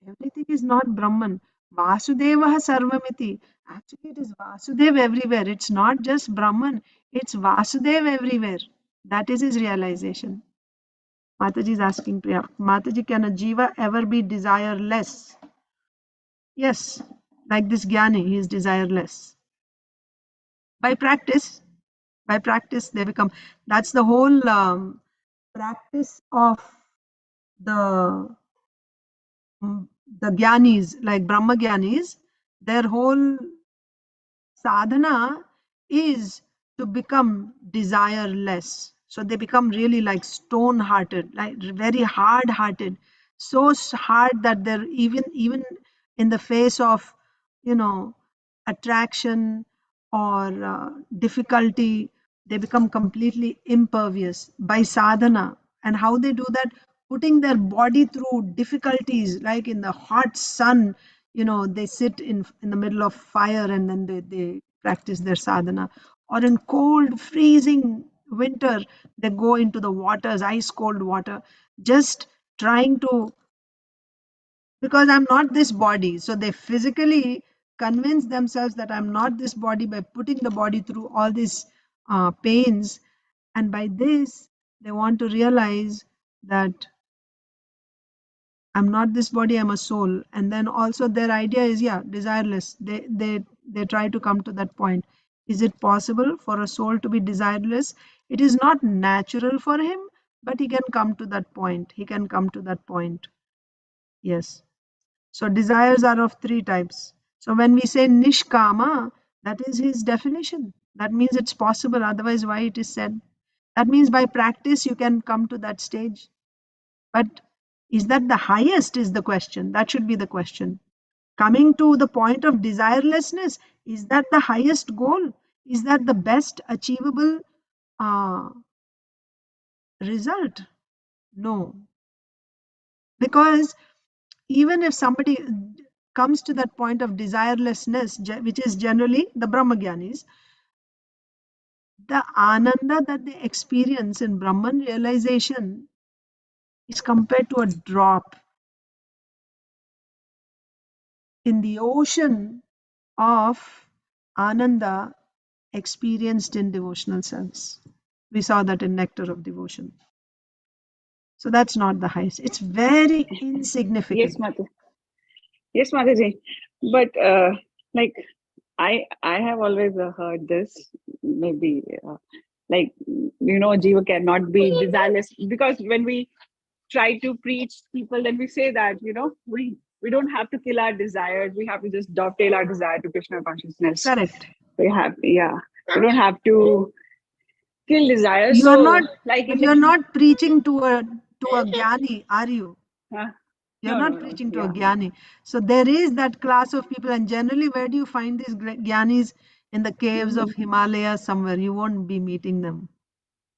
Everything is not Brahman. Vasudeva Sarvamiti. Actually, it is Vasudev everywhere. It's not just Brahman. It's Vasudev everywhere. That is his realization. Mataji is asking Priya, Mataji, can a jiva ever be desireless? Yes, like this Jnani, he is desireless. By practice they become. That's the whole practice of the Jnanis, like Brahma Jnanis. Their whole sadhana is to become desireless. So they become really like stone hearted, like very hard hearted, so hard that they're even in the face of, attraction or difficulty, they become completely impervious by sadhana. And how they do that? Putting their body through difficulties, like in the hot sun, they sit in the middle of fire, and then they practice their sadhana. Or in cold freezing winter, they go into the waters, ice cold water, just trying to, because I'm not this body. So they physically convince themselves that I'm not this body by putting the body through all these pains. And by this, they want to realize that I'm not this body, I'm a soul. And then also their idea is, desireless. They try to come to that point. Is it possible for a soul to be desireless? It is not natural for him, but he can come to that point. He can come to that point. Yes. So desires are of three types. So when we say nishkama, that is his definition. That means it's possible. Otherwise, why it is said? That means by practice, you can come to that stage. But is that the highest is the question? That should be the question. Coming to the point of desirelessness, is that the highest goal? Is that the best achievable result? No. Because even if somebody comes to that point of desirelessness, which is generally the Brahmagyanis, the ananda that they experience in Brahman realization is compared to a drop in the ocean of ananda experienced in devotional service. We saw that in Nectar of Devotion. So that's not the highest. It's very insignificant. Yes, Mataji. But like I have always heard this. Maybe Jiva cannot be desireless, because when we try to preach people, then we say that we don't have to kill our desires. We have to just dovetail our desire to Krishna consciousness. Correct. We don't have to kill desires. You are not like you're not preaching to a jnani, are you? You're not preaching to a jnani. So there is that class of people, and generally, where do you find these jnanis? In the caves of Himalaya somewhere. You won't be meeting them.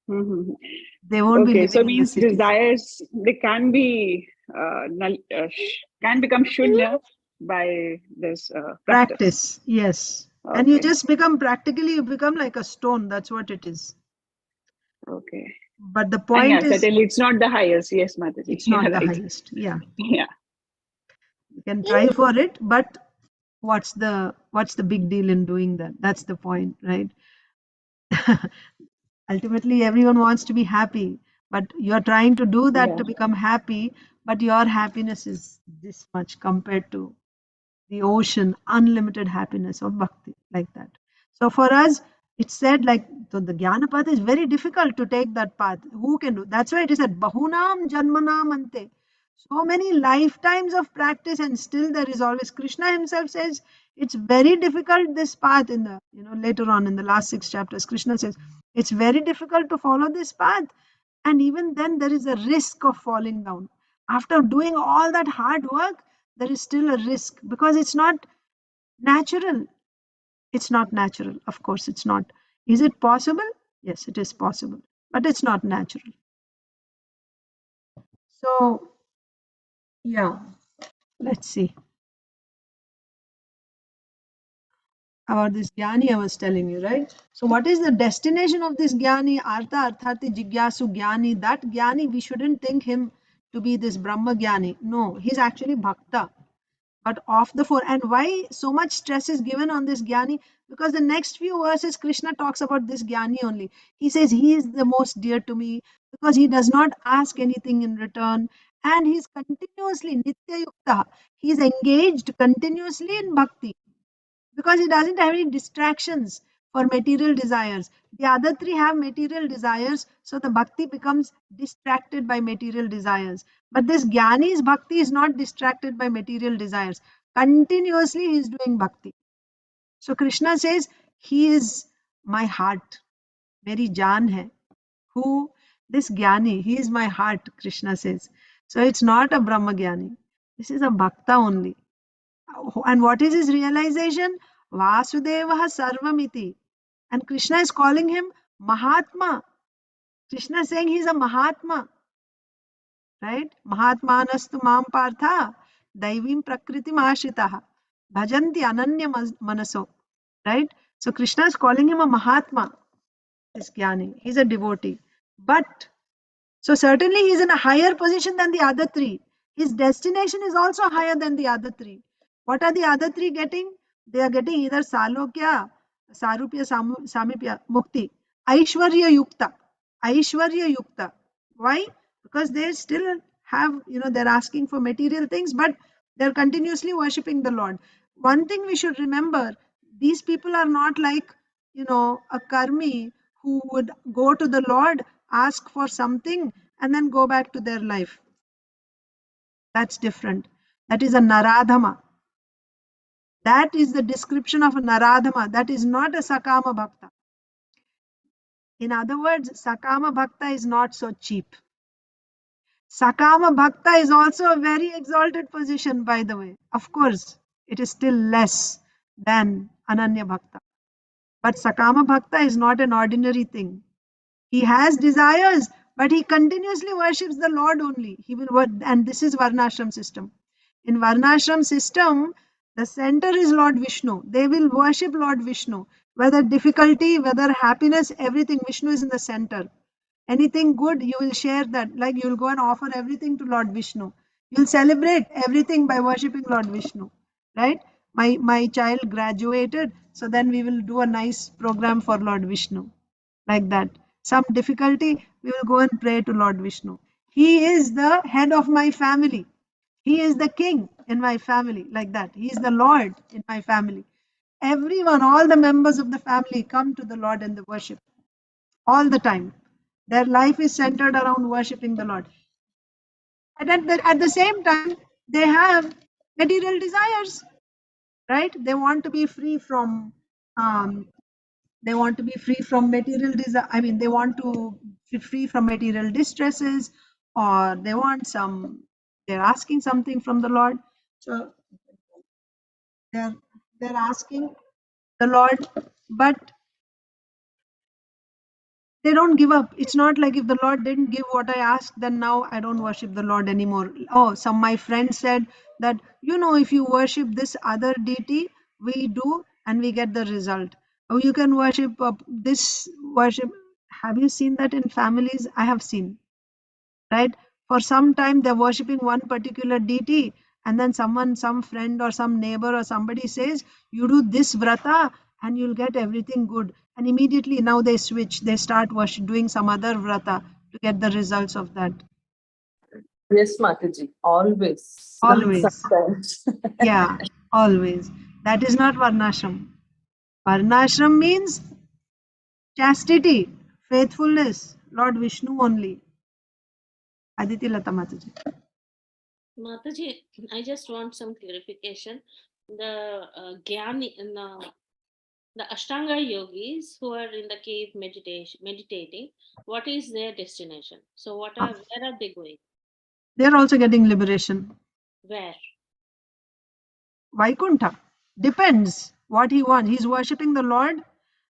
They won't be living so in the means cities. desires, they can be can become shunya by this Practice. Yes. And you just become, practically, you become like a stone. That's what it is. Okay. But the point Yeah, is, certainly it's not the highest. Yes, Mataji. it's not Yeah, the right. highest. Yeah, Yeah. you can try for it, but what's the big deal in doing that? That's the point, right? Ultimately, everyone wants to be happy, but you're trying to do that Yeah. to become happy, but your happiness is this much compared to the ocean, unlimited happiness of bhakti, like that. So for us, it's said like, so the jnana path is very difficult to take that path. Who can do? That's why it is said bahunam janmanam ante. So many lifetimes of practice, and still there is always. Krishna himself says it's very difficult, this path. In the, later on in the last 6 chapters, Krishna says it's very difficult to follow this path, and even then there is a risk of falling down. After doing all that hard work, there is still a risk, because it's not natural. It's not natural. Of course, it's not. Is it possible? Yes, it is possible, but it's not natural. So, yeah, let's see. About this jnani I was telling you, right? So what is the destination of this jnani? Artha arthati jigyasu jnani. That jnani, we shouldn't think him to be this Brahma jnani. No, he's actually bhakta. But of the four, and why so much stress is given on this jnani? Because the next few verses Krishna talks about this jnani only. He says he is the most dear to me because he does not ask anything in return, and he's continuously nitya yukta. He's engaged continuously in bhakti because he doesn't have any distractions for material desires. The other three have material desires, so the bhakti becomes distracted by material desires. But this jnani's bhakti is not distracted by material desires. Continuously he is doing bhakti. So Krishna says, he is my heart, meri jaan hai. Who? This jnani, he is my heart, Krishna says. So it's not a Brahma jnani. This is a bhakta only. And what is his realization? Vasudevah Sarvamiti. And Krishna is calling him Mahatma. Krishna is saying he's a Mahatma. Right? Mahatmanastu mam partha daivim prakriti ashitaha bhajanti ananya manaso. Right? So Krishna is calling him a Mahatma, this Jnani. He's a devotee. But so certainly he's in a higher position than the other three. His destination is also higher than the other three. What are the other three getting? They are getting either Salokya, Sarupya, Samipya, Mukti, Aishwarya Yukta. Aishwarya Yukta. Why? Because they still have, they're asking for material things, but they're continuously worshipping the Lord. One thing we should remember, these people are not like, a karmi who would go to the Lord, ask for something, and then go back to their life. That's different. That is a Naradhama. That is the description of a Naradhama. That is not a Sakama Bhakta. In other words, Sakama Bhakta is not so cheap. Sakama Bhakta is also a very exalted position, by the way. Of course, it is still less than Ananya Bhakta. But Sakama Bhakta is not an ordinary thing. He has desires, but he continuously worships the Lord only. He will work, and this is Varnashram system. In Varnashram system, the center is Lord Vishnu. They will worship Lord Vishnu. Whether difficulty, whether happiness, everything, Vishnu is in the center. Anything good, you will share that. Like you will go and offer everything to Lord Vishnu. You will celebrate everything by worshipping Lord Vishnu. Right? My child graduated, so then we will do a nice program for Lord Vishnu. Like that. Some difficulty, we will go and pray to Lord Vishnu. He is the head of my family. He is the king in my family, like that. He is the Lord in my family. Everyone, all the members of the family come to the Lord and they worship all the time. Their life is centered around worshipping the Lord. And at the same time, they have material desires, right? They want to be free from um, material desire. I mean, they want to be free from material distresses, or they want they're asking something from the Lord. So they're asking the Lord, but they don't give up. It's not like if the Lord didn't give what I asked, then now I don't worship the Lord anymore. Oh, my friends said that, if you worship this other deity, we do, and we get the result. Oh, you can worship this worship. Have you seen that in families? I have seen, right? For some time they're worshipping one particular deity, and then some friend or some neighbor or somebody says, you do this vrata and you'll get everything good. And immediately now they switch, they start doing some other vrata to get the results of that. Yes, Mataji, always. Always. Sometimes. Yeah, always. That is not Varnashram. Varnashram means chastity, faithfulness, Lord Vishnu only. Aditi Lata Mataji. Mataji, I just want some clarification. The Gyani, the Ashtanga yogis who are in the cave meditating, what is their destination? So where are they going? They are also getting liberation. Where? Vaikuntha. Depends what he wants. He's worshipping the Lord.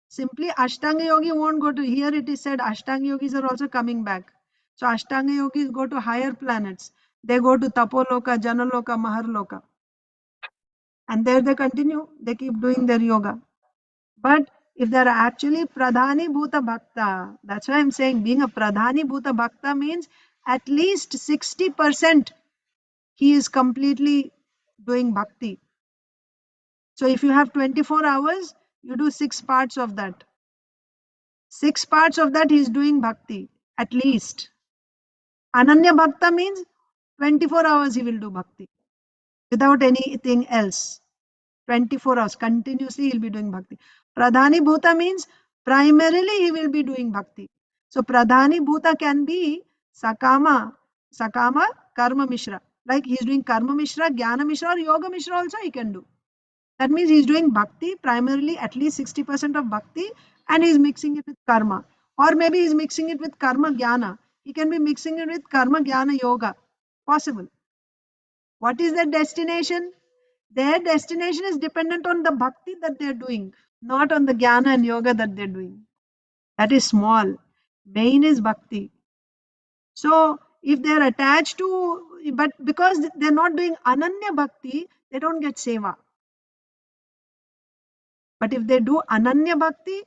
Simply Ashtanga Yogi won't go to, here it is said Ashtanga Yogis are also coming back. So Ashtanga Yogis go to higher planets. They go to Tapoloka, Janaloka, Maharloka. And there they continue. They keep doing their yoga. But if they're actually Pradhani Bhuta Bhakta, that's why I'm saying being a Pradhani Bhuta Bhakta means at least 60% he is completely doing bhakti. So if you have 24 hours, you do 6 parts of that. 6 parts of that he is doing bhakti, at least. Ananya Bhakta means 24 hours he will do bhakti without anything else. 24 hours continuously he'll be doing bhakti. Pradhani Bhuta means primarily he will be doing bhakti. So Pradhani Bhuta can be Sakama, Karma Mishra. Like he's doing Karma Mishra, Jnana Mishra or Yoga Mishra also he can do. That means he's doing bhakti, primarily at least 60% of bhakti, and he's mixing it with karma. Or maybe he's mixing it with karma jnana. He can be mixing it with karma jnana yoga. Possible. What is their destination? Their destination is dependent on the bhakti that they're doing, not on the jnana and yoga that they're doing. That is small. Main is bhakti. So if they're attached to, but because they're not doing ananya bhakti, they don't get seva. But if they do Ananya Bhakti,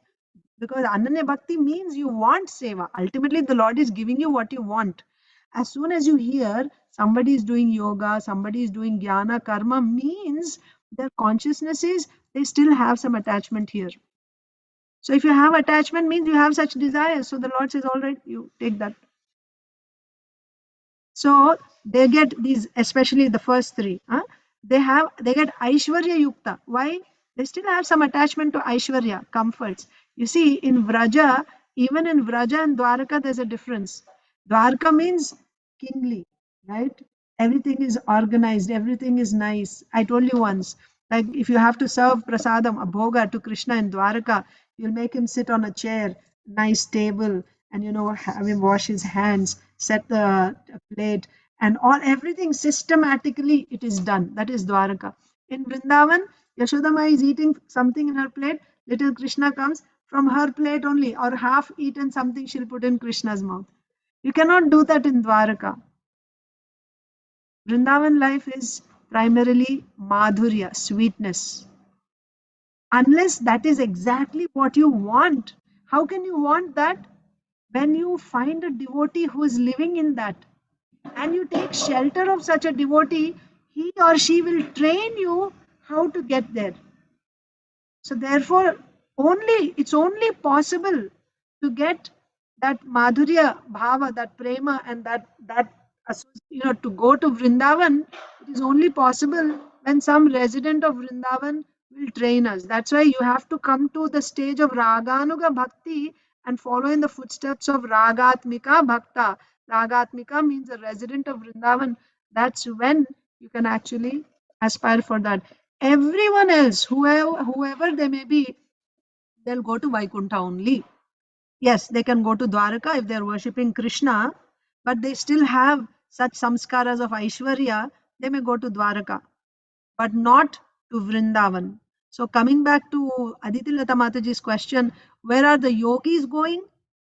because Ananya Bhakti means you want seva. Ultimately, the Lord is giving you what you want. As soon as you hear somebody is doing yoga, somebody is doing jnana, karma, means their consciousness is they still have some attachment here. So if you have attachment, means you have such desires. So the Lord says, all right, you take that. So they get these, especially the first three. They get Aishwarya Yukta. Why? They still have some attachment to Aishwarya, comforts. You see, in Vraja, even in Vraja and Dwaraka, there's a difference. Dwarka means kingly, right? Everything is organized, everything is nice. I told you once, like if you have to serve prasadam, a bhoga to Krishna in Dwaraka, you'll make him sit on a chair, nice table, and have him wash his hands, set the plate, and everything systematically it is done. That is Dwaraka. In Vrindavan, Yashodama is eating something in her plate, little Krishna comes from her plate only, or half eaten something she'll put in Krishna's mouth. You cannot do that in Dwaraka. Vrindavan life is primarily madhurya, sweetness. Unless that is exactly what you want, how can you want that when you find a devotee who is living in that and you take shelter of such a devotee? He or she will train you how to get there. So therefore, it's only possible to get that madhurya bhava, that prema, and to go to Vrindavan. It is only possible when some resident of Vrindavan will train us. That's why you have to come to the stage of raganuga bhakti and follow in the footsteps of ragatmika bhakta. Ragatmika means a resident of Vrindavan. That's when you can actually aspire for that. Everyone else, whoever they may be, they'll go to Vaikuntha only. Yes, they can go to Dwaraka if they're worshipping Krishna, but they still have such samskaras of Aishwarya, they may go to Dwaraka, but not to Vrindavan. So coming back to Aditi Lata Mataji's question, where are the yogis going?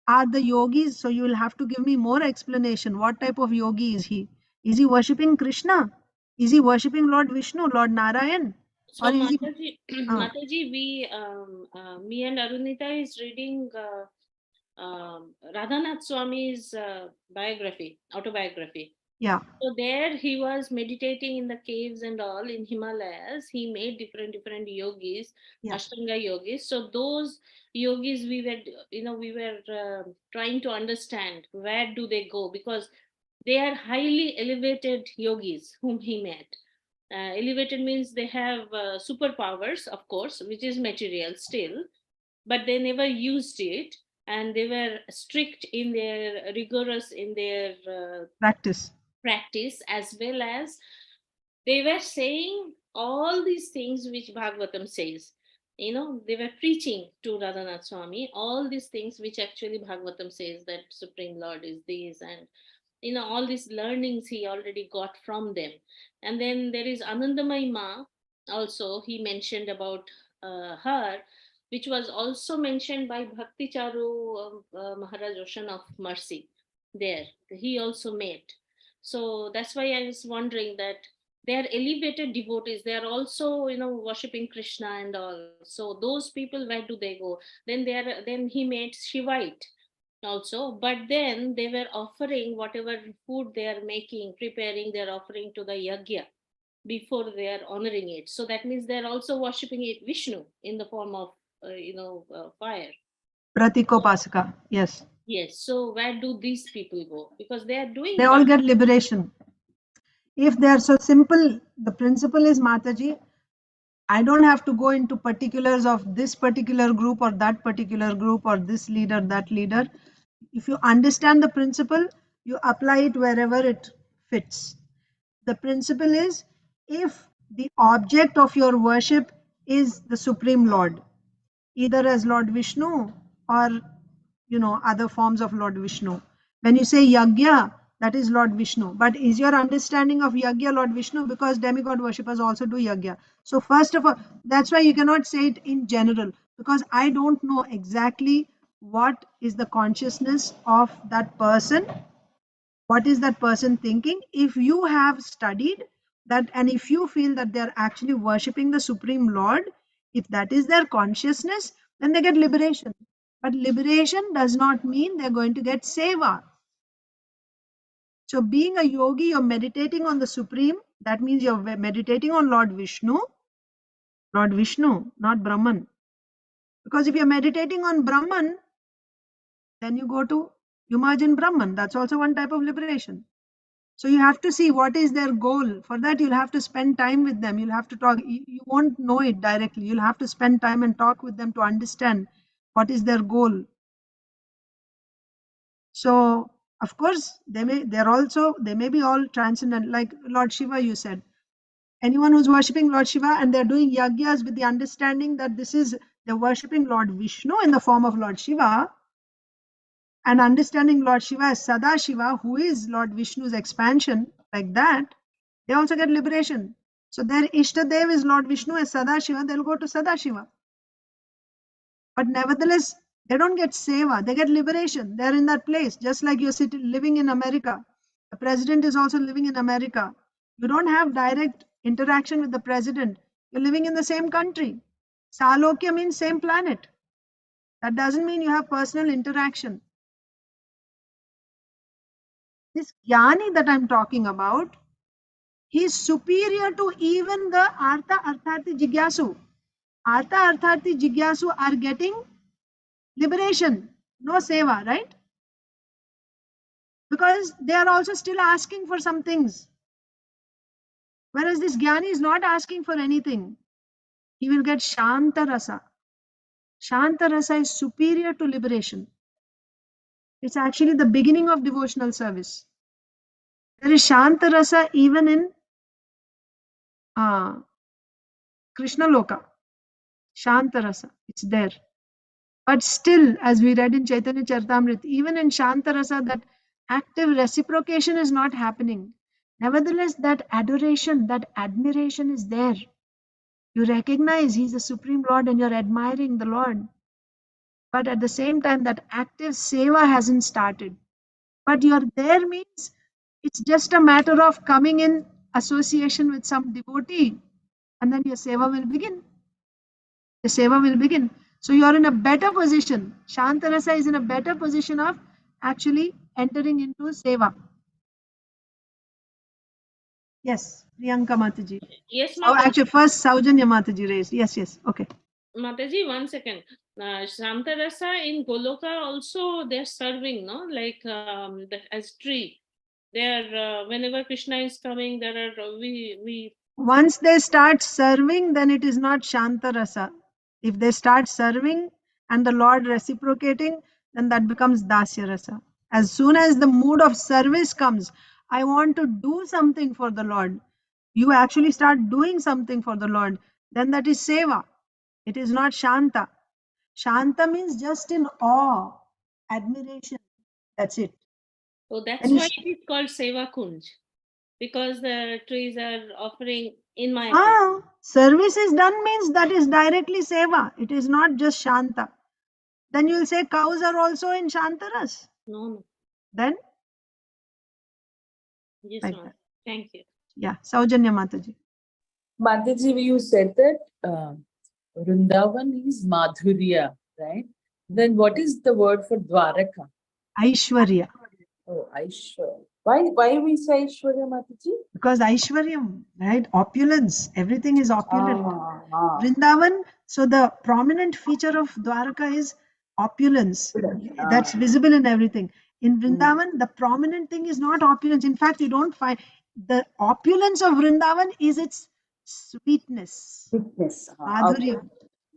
Are the yogis, so you will have to give me more explanation. What type of yogi is he? Is he worshipping Krishna? Is he worshipping Lord Vishnu, Lord Narayan? So Or is he Mataji, Mataji, me and Arunita is reading Radhanath Swami's autobiography. Yeah. So there he was meditating in the caves and all in Himalayas. He made different yogis, Yeah. Ashtanga yogis. So those yogis we were trying to understand where do they go, because they are highly elevated yogis whom he met. Elevated means they have superpowers, of course, which is material still, but they never used it, and they were strict in their rigorous in their practice, as well as they were saying all these things which Bhagavatam says. They were preaching to Radhanath Swami all these things which actually Bhagavatam says, that Supreme Lord is this, and all these learnings he already got from them. And then there is Anandamai Ma, also he mentioned about her, which was also mentioned by Bhakti Charu Maharaj Ocean of Mercy. There, he also met. So that's why I was wondering that they are elevated devotees. They are also, worshipping Krishna and all. So those people, where do they go? Then he met Shivite also, but then they were offering whatever food they are making, preparing, they're offering to the yagya before they are honoring it. So that means they're also worshipping it Vishnu in the form of fire. Pratikopasaka. Yes. Yes. So where do these people go? Because they are doing. They all get liberation. If they are so simple, the principle is, Mataji, I don't have to go into particulars of this particular group or that particular group or this leader, that leader. If you understand the principle, you apply it wherever it fits. The principle is, if the object of your worship is the Supreme Lord, either as Lord Vishnu or other forms of Lord Vishnu. When you say yagya, that is Lord Vishnu. But is your understanding of yagya Lord Vishnu? Because demigod worshippers also do yagya. So first of all, that's why you cannot say it in general, because I don't know exactly what is the consciousness of that person. What is that person thinking? If you have studied that, and if you feel that they're actually worshipping the Supreme Lord, if that is their consciousness, then they get liberation. But liberation does not mean they're going to get seva. So being a yogi, you're meditating on the Supreme. That means you're meditating on Lord Vishnu, not Brahman. Because if you're meditating on Brahman, then you go to imagine Brahman. That's also one type of liberation. So you have to see what is their goal. For that, you'll have to spend time with them. You'll have to talk. You won't know it directly. You'll have to spend time and talk with them to understand what is their goal. So, of course, they may be all transcendent. Like Lord Shiva, you said. Anyone who's worshipping Lord Shiva and they're doing yagyas with the understanding that they're worshipping Lord Vishnu in the form of Lord Shiva, and understanding Lord Shiva as Sada Shiva, who is Lord Vishnu's expansion, like that, they also get liberation. So their Ishtadev is Lord Vishnu as Sada Shiva, they'll go to Sada Shiva. But nevertheless, they don't get seva, they get liberation. They're in that place, just like you're living in America. The president is also living in America. You don't have direct interaction with the president. You're living in the same country. Salokya means same planet. That doesn't mean you have personal interaction. This Jnani that I'm talking about, he's superior to even the Artha Arthati Jigyasu. Artha Arthati Jigyasu are getting liberation, no seva, right? Because they are also still asking for some things. Whereas this Jnani is not asking for anything. He will get Shanta Rasa. Shanta Rasa is superior to liberation. It's actually the beginning of devotional service. There is Shanta Rasa even in Krishna Loka. Shanta Rasa, it's there. But still, as we read in Chaitanya Charitamrita, even in Shanta Rasa, that active reciprocation is not happening. Nevertheless, that adoration, that admiration is there. You recognize He's the Supreme Lord and you're admiring the Lord. But at the same time, that active seva hasn't started. But you're there means it's just a matter of coming in association with some devotee, and then your seva will begin. The seva will begin. So you are in a better position. Shantarasa is in a better position of actually entering into seva. Yes, Priyanka Mataji. Yes, Oh, Mataji. actually, first Saujanya Mataji raised. Yes, okay. Mataji, 1 second. Shantarasa in Goloka also they're serving, no? Like as tree. They're whenever Krishna is coming, there are we. Once they start serving, then it is not Shantarasa. If they start serving and the Lord reciprocating, then that becomes Dasya Rasa. As soon as the mood of service comes, I want to do something for the Lord. You actually start doing something for the Lord, then that is Seva. It is not Shanta. Shanta means just in awe, admiration. That's it. So that's And you why it is called Seva Kunj, because the trees are offering in my service is done means that is directly seva. It is not just Shanta. Then you will say cows are also in Shantaras. No. Then? Yes, like ma'am. that. Thank you. Yeah, Saujanya Mataji. Mataji, you said that Vrindavan is Madhurya, right? Then what is the word for Dwaraka? Aishwarya. Oh, Aishwarya. Why we say Aishwarya, Mataji? Because Aishwaryam, right? Opulence. Everything is opulent. Ah. Vrindavan, so the prominent feature of Dwaraka is opulence. That's visible in everything. In Vrindavan, the prominent thing is not opulence. In fact, you don't find the opulence of Vrindavan is its sweetness. Sweetness. Madhurya.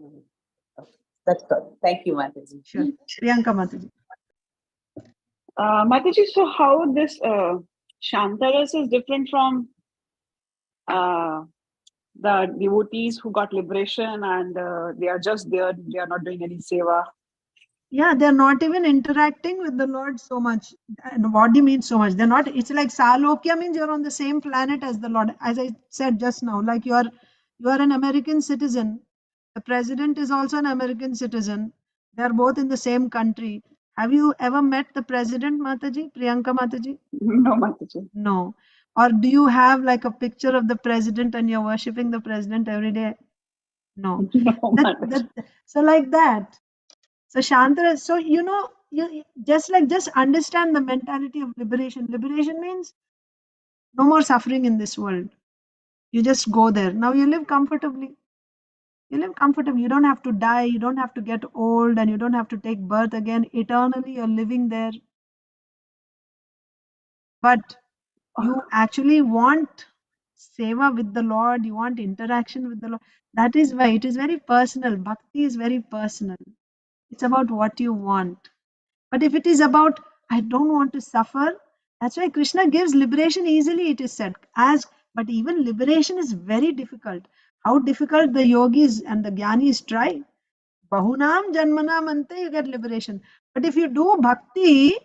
Okay. That's good. Thank you, Mataji. Sure. Priyanka Mataji. Mataji, so how this Shantaras is different from the devotees who got liberation and they are just there, they are not doing any seva? Yeah, they're not even interacting with the Lord so much. And what do you mean so much? They're not, it's like Salokya means you're on the same planet as the Lord. As I said just now, like you are an American citizen. The president is also an American citizen. They're both in the same country. Have you ever met the president, Mataji? Priyanka Mataji? No, Mataji. No. Or do you have like a picture of the president and you're worshipping the president every day? No. So like that. So Shantara, so you just understand the mentality of liberation. Liberation means no more suffering in this world. You just go there. Now you live comfortably. You live comfortably. You don't have to die. You don't have to get old and you don't have to take birth again. Eternally, you're living there. But you actually want seva with the Lord. You want interaction with the Lord. That is why it is very personal. Bhakti is very personal. It's about what you want. But if it is about, I don't want to suffer, that's why Krishna gives liberation easily, it is said. But even liberation is very difficult. How difficult the yogis and the jnanis try. Bahunam janmanam ante, you get liberation. But if you do bhakti,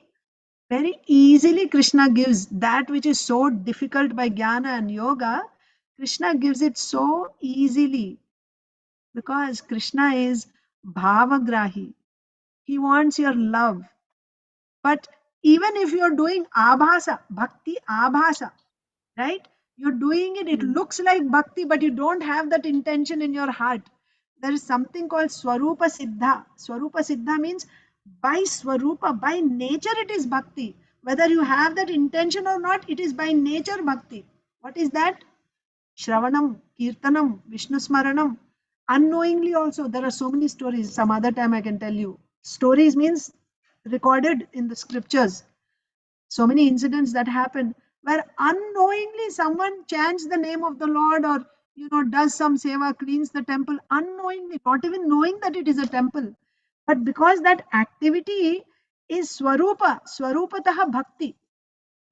very easily Krishna gives that which is so difficult by jnana and yoga. Krishna gives it so easily because Krishna is bhavagrahi. He wants your love. But even if you're doing abhasa, bhakti abhasa, right? You're doing it, it looks like bhakti, but you don't have that intention in your heart. There is something called Swarupa Siddha. Swarupa Siddha means by Swarupa, by nature it is bhakti. Whether you have that intention or not, it is by nature bhakti. What is that? Shravanam, Kirtanam, Vishnu Smaranam. Unknowingly also, there are so many stories. Some other time I can tell you. Stories means recorded in the scriptures. So many incidents that happen where unknowingly someone chants the name of the Lord or does some seva, cleans the temple unknowingly, not even knowing that it is a temple. But because that activity is Swarupataha Bhakti.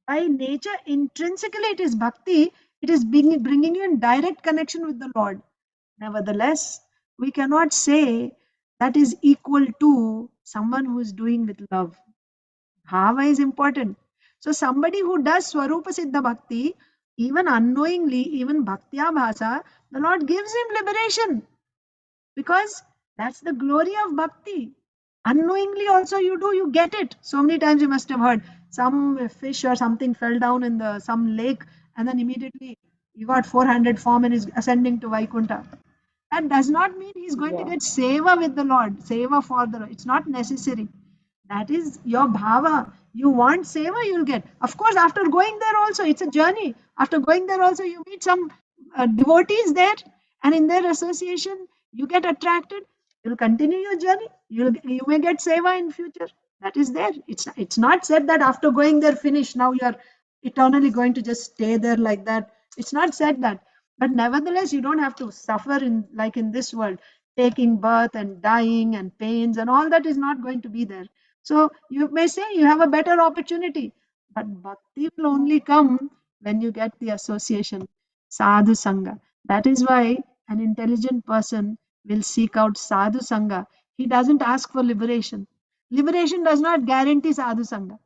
By nature, intrinsically it is bhakti, it is bringing you in direct connection with the Lord. Nevertheless, we cannot say that is equal to someone who is doing with love. Bhava is important. So somebody who does Swarupa Siddha Bhakti, even unknowingly, even Bhaktya Bhasa, the Lord gives him liberation. Because that's the glory of Bhakti. Unknowingly also you get it. So many times you must have heard some fish or something fell down in some lake and then immediately you got 400 form and is ascending to Vaikuntha. That does not mean he's going to get seva with the Lord, seva for the Lord. It's not necessary. That is your bhava. You want seva, you'll get. Of course, after going there also, it's a journey. After going there also, you meet some devotees there, and in their association, you get attracted. You'll continue your journey. You may get seva in future. That is there. It's not said that after going there, finish. Now you are eternally going to just stay there like that. It's not said that. But nevertheless, you don't have to suffer in like in this world, taking birth and dying and pains and all that is not going to be there. So you may say you have a better opportunity, but bhakti will only come when you get the association, sadhu sangha. That is why an intelligent person will seek out sadhu sangha. He doesn't ask for liberation. Liberation does not guarantee sadhu sangha,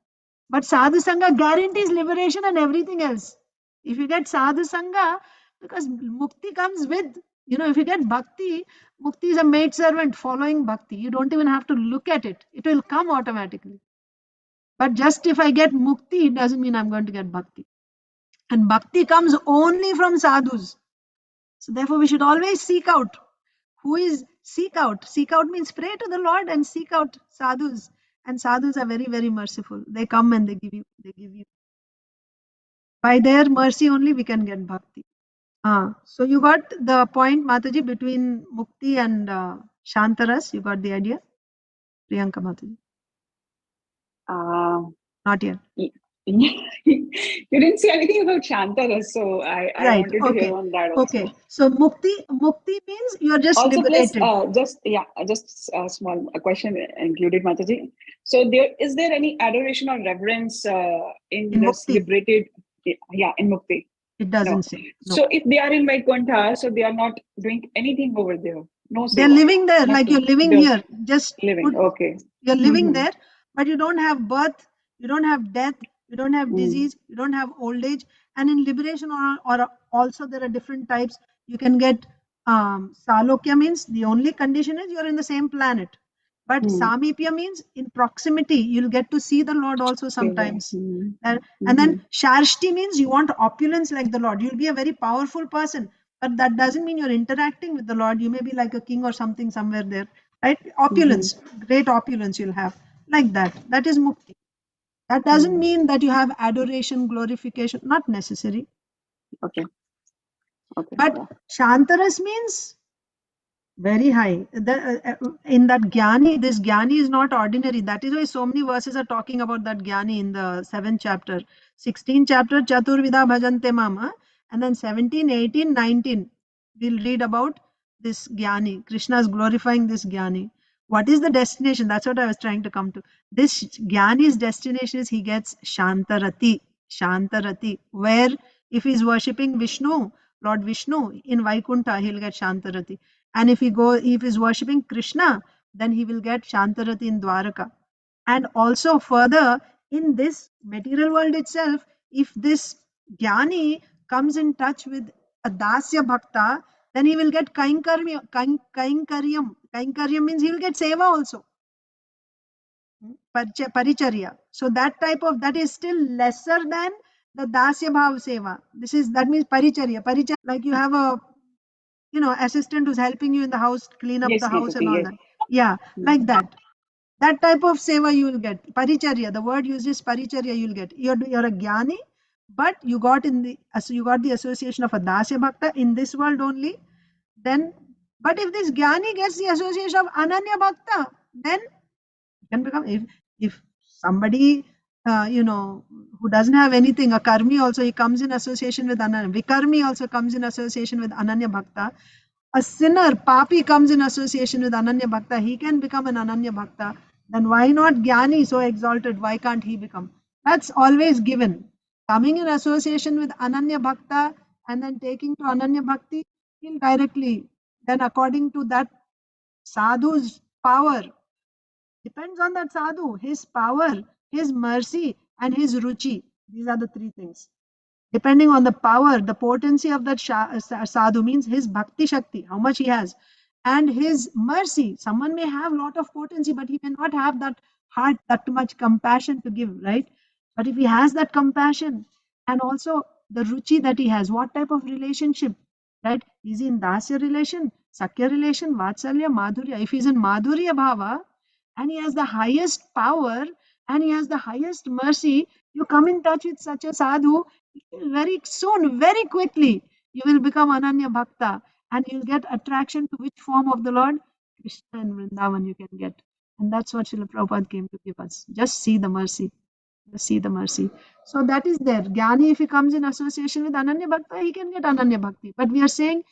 but sadhu sangha guarantees liberation and everything else. If you get sadhu sangha, because mukti comes with, if you get bhakti, mukti is a maid servant following bhakti. You don't even have to look at it. It will come automatically. But just if I get mukti, it doesn't mean I'm going to get bhakti. And bhakti comes only from sadhus. So therefore we should always seek out. Seek out? Seek out means pray to the Lord and seek out sadhus. And sadhus are very, very merciful. They come and they give you. By their mercy only we can get bhakti. So you got the point, Mataji, between mukti and Shantaras. You got the idea? Priyanka Mataji. Not yet. You didn't say anything about Shantaras, so I Right. wanted to hear on that also. Okay. So mukti means you're just Also, liberated. plus, just a small question included, Mataji. So is there any adoration or reverence in this mukti? liberated? Yeah, in mukti. It doesn't say. No. So if they are in Vaikuntha, so they are not doing anything over there. No, they're living there like you're living here. Just living. Okay. You're living there, but you don't have birth, you don't have death, you don't have disease, you don't have old age. And in liberation or also there are different types. You can get Salokya means the only condition is you're in the same planet. But Samipya means in proximity, you'll get to see the Lord also sometimes. And then Sharshti means you want opulence like the Lord. You'll be a very powerful person, but that doesn't mean you're interacting with the Lord. You may be like a king or something somewhere there, right? Opulence, great opulence you'll have like that. That is mukti. That doesn't mean that you have adoration, glorification, not necessary. Okay. But Shantaras means very high. In that Jnani, this Jnani is not ordinary. That is why so many verses are talking about that Jnani in the 7th chapter. 16th chapter, Chaturvida Bhajante Mama. And then 17, 18, 19, we'll read about this Jnani. Krishna is glorifying this Jnani. What is the destination? That's what I was trying to come to. This Jnani's destination is he gets Shantarati. Shantarati. Where if he's worshipping Vishnu, Lord Vishnu, in Vaikuntha, he'll get Shantarati. And if he's worshipping Krishna, then he will get Shantarati in Dwaraka. And also further, in this material world itself, if this Jnani comes in touch with a Dasya Bhakta, then he will get Kainkaryam. Kainkaryam means he will get Seva also. Paricharya. So that is still lesser than the Dasya Bhav Seva. That means Paricharya. Like you have a assistant who's helping you in the house, clean up the house and all that. Yeah, like that. That type of seva you will get. Paricharya, the word used is paricharya, you'll get. You're a jnani, but you got the association of a dasya bhakta in this world only. Then, but if this jnani gets the association of ananya bhakta, then it can become, if somebody who doesn't have anything, a karmi also, he comes in association with ananya. Vikarmi also comes in association with ananya bhakta. A sinner, papi, comes in association with ananya bhakta. He can become an ananya bhakta. Then why not jnani, so exalted? Why can't he become? That's always given. Coming in association with ananya bhakta and then taking to ananya bhakti, he'll directly, then according to that sadhu's power, depends on that sadhu, his power, his mercy, and his ruchi. These are the three things. Depending on the power, the potency of that sadhu means his bhakti shakti, how much he has, and his mercy. Someone may have a lot of potency, but he may not have that heart, that much compassion to give, right? But if he has that compassion and also the ruchi that he has, what type of relationship, right? Is he in dasya relation? Sakya relation, Vatsalya, Madhurya. If he's in Madhurya Bhava and he has the highest power and he has the highest mercy, you come in touch with such a sadhu, very soon, very quickly, you will become Ananya Bhakta and you'll get attraction to which form of the Lord? Krishna and Vrindavan you can get. And that's what Srila Prabhupada came to give us. Just see the mercy. Just see the mercy. So that is there. Jnani, if he comes in association with Ananya Bhakta, he can get Ananya Bhakti. But we are saying,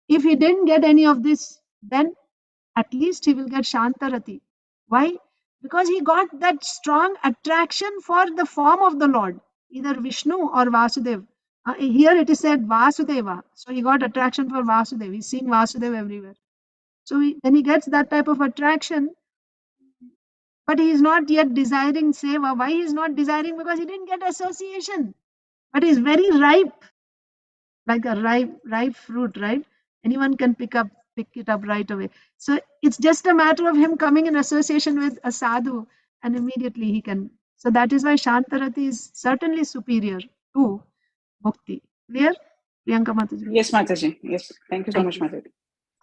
if he didn't get any of this, then at least he will get Shantarati. Why? Because he got that strong attraction for the form of the Lord, either Vishnu or Vasudev. Here it is said Vasudeva. So he got attraction for Vasudev. He's seeing Vasudev everywhere. So when he gets that type of attraction, but he is not yet desiring seva. Why he is not desiring? Because he didn't get association. But he is very ripe, like a ripe fruit, right? Anyone can pick it up right away. So it's just a matter of him coming in association with a sadhu, and immediately he can. So that is why Shantarati is certainly superior to Mukti. Clear? Priyanka Mataji. Yes, Mataji. Yes. Thank you so much, Mataji.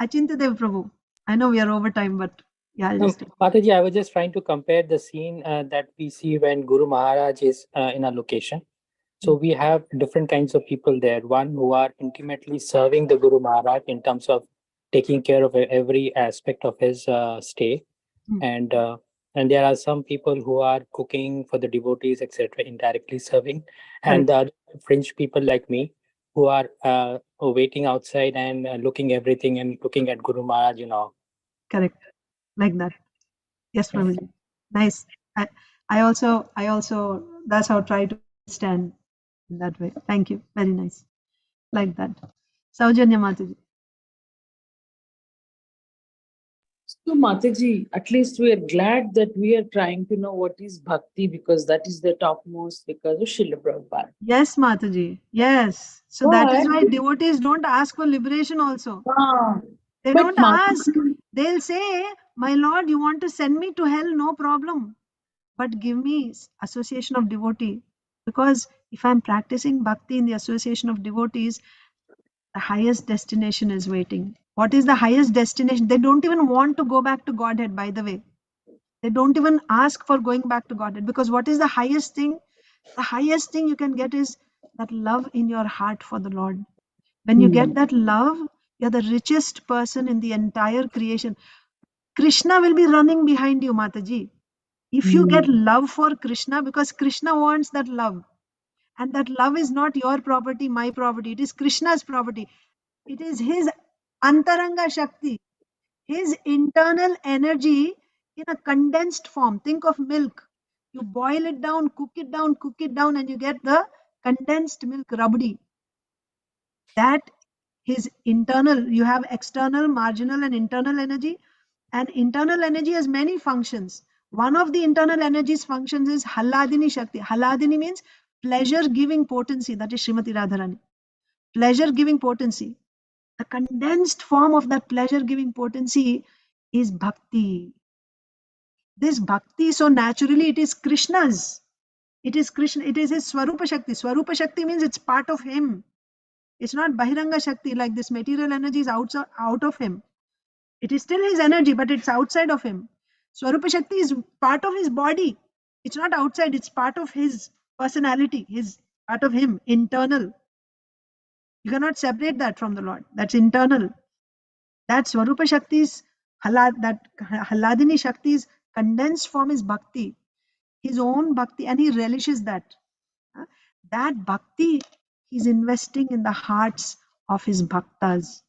Achintadev Prabhu. I know we are over time, but yeah, I'll just. Mataji, I was just trying to compare the scene that we see when Guru Maharaj is in a location. So we have different kinds of people there. One who are intimately serving the Guru Maharaj in terms of taking care of every aspect of his stay, and there are some people who are cooking for the devotees, etc., indirectly serving, and the other fringe people like me who are waiting outside and looking everything and looking at Guru Maharaj, Correct. Like that. Yes, Prabhuji. Nice. I also that's how I try to stand in that way. Thank you. Very nice. Like that. Saujanya Mataji. So, Mataji, at least we are glad that we are trying to know what is bhakti, because that is the topmost because of Srila Prabhupada. Yes, Mataji. Yes. So that is why devotees don't ask for liberation also. They but don't ask. They'll say, my Lord, you want to send me to hell? No problem. But give me association of devotee. Because if I'm practicing bhakti in the association of devotees, the highest destination is waiting. What is the highest destination? They don't even want to go back to Godhead, by the way. They don't even ask for going back to Godhead, because what is the highest thing? The highest thing you can get is that love in your heart for the Lord. When you get that love, you're the richest person in the entire creation. Krishna will be running behind you, Mataji. If you get love for Krishna, because Krishna wants that love, and that love is not your property, my property, it is Krishna's property. It is his Antaranga Shakti, his internal energy in a condensed form. Think of milk. You boil it down, cook it down, and you get the condensed milk, rabdi. That his internal, you have external, marginal, and internal energy. And internal energy has many functions. One of the internal energy's functions is Haladini Shakti. Haladini means pleasure giving potency. That is Srimati Radharani. Pleasure giving potency. The condensed form of that pleasure giving potency is bhakti. This bhakti, so naturally, it is Krishna's. It is Krishna, it is his Swarupa Shakti. Swarupa Shakti means it's part of him. It's not Bahiranga Shakti, like this material energy is out of him. It is still his energy, but it's outside of him. Swarupa Shakti is part of his body. It's not outside, it's part of his personality, his part of him, internal. You cannot separate that from the Lord. That's internal. That Swarupa Shakti's that Haladini Shakti's condensed form is bhakti. His own bhakti, and he relishes that. That bhakti he's investing in the hearts of his bhaktas.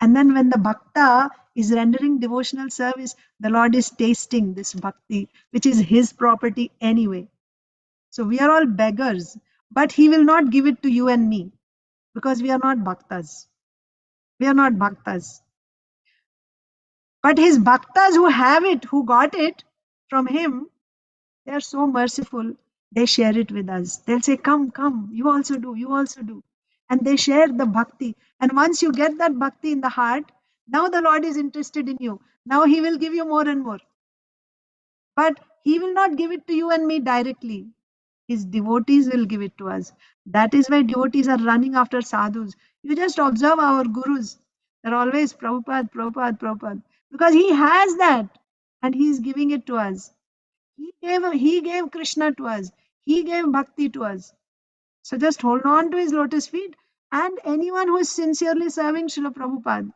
And then when the bhakta is rendering devotional service, the Lord is tasting this bhakti, which is his property anyway. So we are all beggars, but he will not give it to you and me, because we are not bhaktas. We are not bhaktas. But his bhaktas who have it, who got it from him, they are so merciful. They share it with us. They'll say, come, come, you also do, you also do. And they share the bhakti. And once you get that bhakti in the heart, now the Lord is interested in you. Now he will give you more and more. But he will not give it to you and me directly. His devotees will give it to us. That is why devotees are running after sadhus. You just observe our gurus. They're always Prabhupada, Prabhupada, Prabhupada. Because he has that and he's giving it to us. He gave Krishna to us. He gave bhakti to us. So just hold on to his lotus feet, and anyone who is sincerely serving Srila Prabhupada,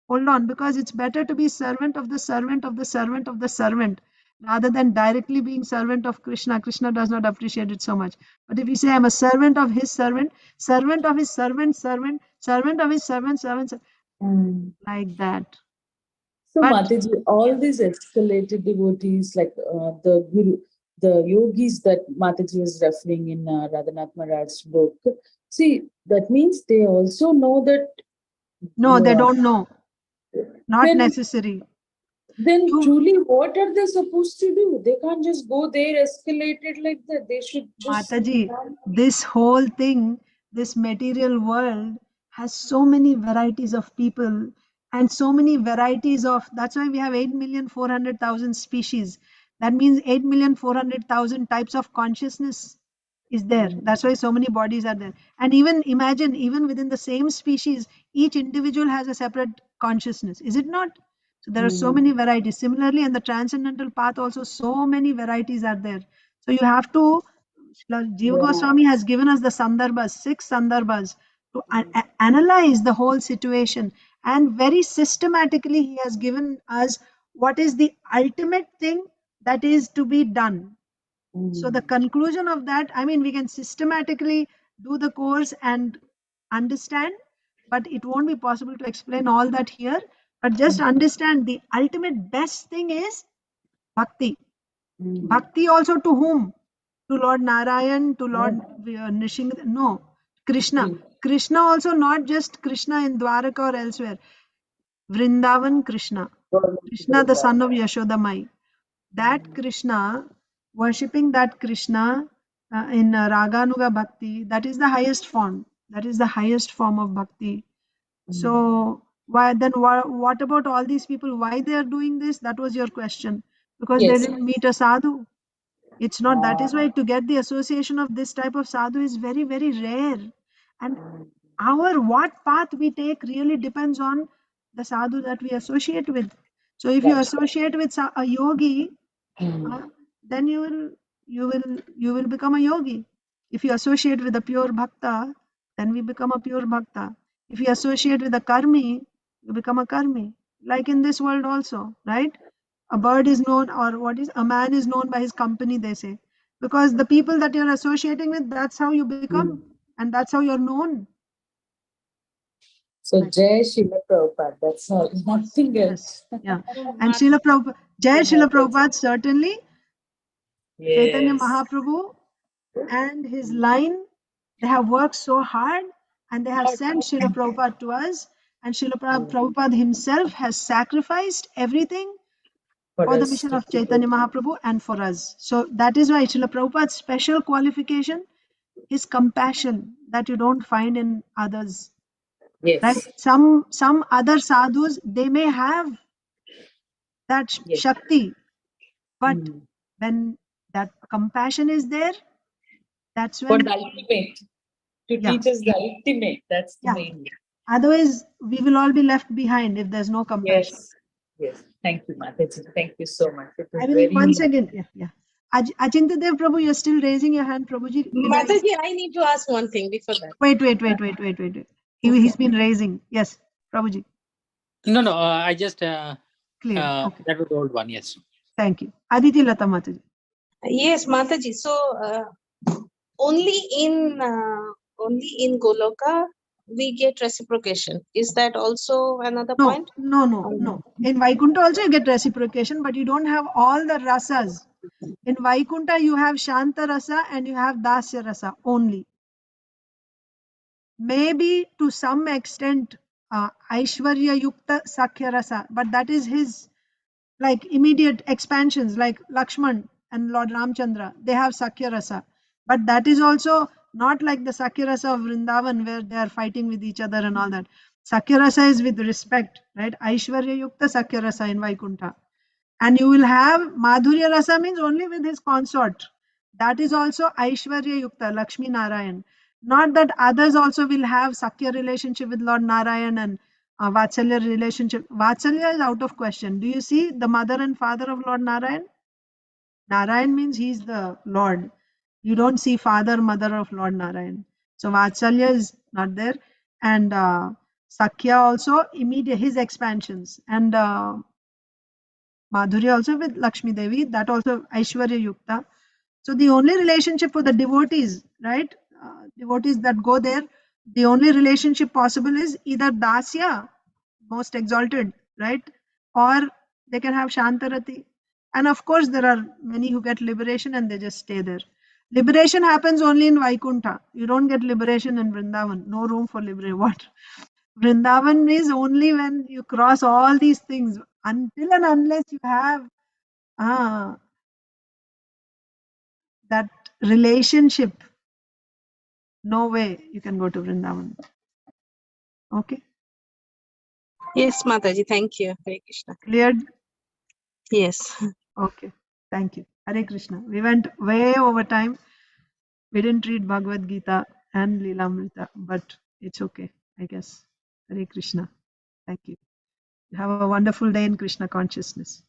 hold on, because it's better to be servant of the servant of the servant of the servant rather than directly being servant of Krishna. Krishna does not appreciate it so much. But if you say, I'm a servant of his servant, servant of his servant, servant, servant of his servant, servant, Mm. like that. So, But Mataji, all these escalated devotees, like the Guru, the yogis that Mataji is referring in Radhanath Maharaj's book, see, that means they also know that. no, they uh, don't know. Not then, necessary. then You, truly, what are they supposed to do? They can't just go there, escalate it like that. They should just. Mataji, this whole thing, this material world has so many varieties of people and so many varieties of, that's why we have 8,400,000 species. That means 8,400,000 types of consciousness is there. That's why so many bodies are there. And even imagine, even within the same species, each individual has a separate consciousness. Is it not? So there are so many varieties. Similarly, in the transcendental path also, so many varieties are there. So you have to, Jiva Goswami has given us the sandarbhas, 6 sandarbhas, to analyze the whole situation. And very systematically, he has given us what is the ultimate thing that is to be done. So the conclusion of that, I mean, we can systematically do the course and understand, but it won't be possible to explain all that here. But just understand the ultimate best thing is bhakti. Bhakti also to whom? To Lord Narayan, to Lord Nrsimha? No, Krishna. Krishna also not just Krishna in Dwaraka or elsewhere. Vrindavan Krishna. Krishna, the son of Yashodamai. That Krishna, worshipping that Krishna in Raganuga Bhakti, that is the highest form. That is the highest form of bhakti. So why then? What about all these people? Why they are doing this? That was your question. Because they Yes. didn't meet a sadhu. It's not. That is why to get the association of this type of sadhu is very, very rare. And our what path we take really depends on the sadhu that we associate with. So if you associate with a yogi, then you will become a yogi. If you associate with a pure bhakta, then we become a pure bhakta. If you associate with a karmi, you become a karmi. Like in this world also, right? A bird is known, or what is a man is known by his company, they say, because the people that you're associating with, that's how you become, and that's how you're known. So, Jai Srila Prabhupada, that's all, nothing else. Yeah. And Srila Prabhupada, Jai Srila Prabhupada, certainly Chaitanya Yes. Mahaprabhu and his line, they have worked so hard and they have sent Srila Prabhupada to us, and Srila Prabhupada himself has sacrificed everything for the mission of Chaitanya Mahaprabhu and for us. So that is why Srila Prabhupada's special qualification is compassion that you don't find in others. Yes. Right? Some other sadhus, they may have that Shakti, but when that compassion is there, that's when For the ultimate, to teach us the ultimate, that's the main. Otherwise, we will all be left behind if there's no compassion. Yes. Yes. Thank you, Mataji. Thank you so much. It was I will very once again, Achintya Dev Prabhu, you're still raising your hand, Prabhuji. Mataji, I need to ask one thing before that. Wait. He's been raising. Yes, Prabhuji. No, I just Clear. Okay. that was the old one. Yes. Thank you. Aditi Lata Mataji. Yes, Mataji. So only in Goloka we get reciprocation. Is that also another point? No. In Vaikuntha also you get reciprocation, but you don't have all the rasas. In Vaikuntha you have Shanta rasa and you have Dasya rasa only. Maybe to some extent Aishwarya Yukta Sakhya rasa, but that is his like immediate expansions like Lakshman and Lord Ramchandra. They have Sakhya rasa, but that is also not like the Sakhya rasa of Vrindavan where they are fighting with each other and all that. Sakhya rasa is with respect, right? Aishwarya Yukta Sakhya rasa in Vaikuntha. And you will have Madhurya rasa means only with his consort. That is also Aishwarya Yukta, Lakshmi Narayan. Not that others also will have Sakhya relationship with Lord Narayan and Vatsalya relationship. Vatsalya is out of question. Do you see the mother and father of Lord Narayan? Narayan means he is the Lord. You don't see father, mother of Lord Narayan. So Vatsalya is not there. And Sakya also, immediate his expansions. And Madhurya also with Lakshmi Devi, that also Aishwarya Yukta. So the only relationship for the devotees, right? Devotees that go there, the only relationship possible is either Dasya, most exalted, right? Or they can have Shantarati. And of course, there are many who get liberation and they just stay there. Liberation happens only in Vaikuntha. You don't get liberation in Vrindavan. No room for liberation. What? Vrindavan is only when you cross all these things. Until and unless you have that relationship, no way you can go to Vrindavan. Okay, Yes, Mataji, thank you. Hare Krishna. cleared? Yes. Okay, thank you. Hare Krishna. We went way over time. We didn't read Bhagavad Gita and Leelamrita, but it's okay, I guess. Hare Krishna. Thank you. Have a wonderful day in Krishna consciousness.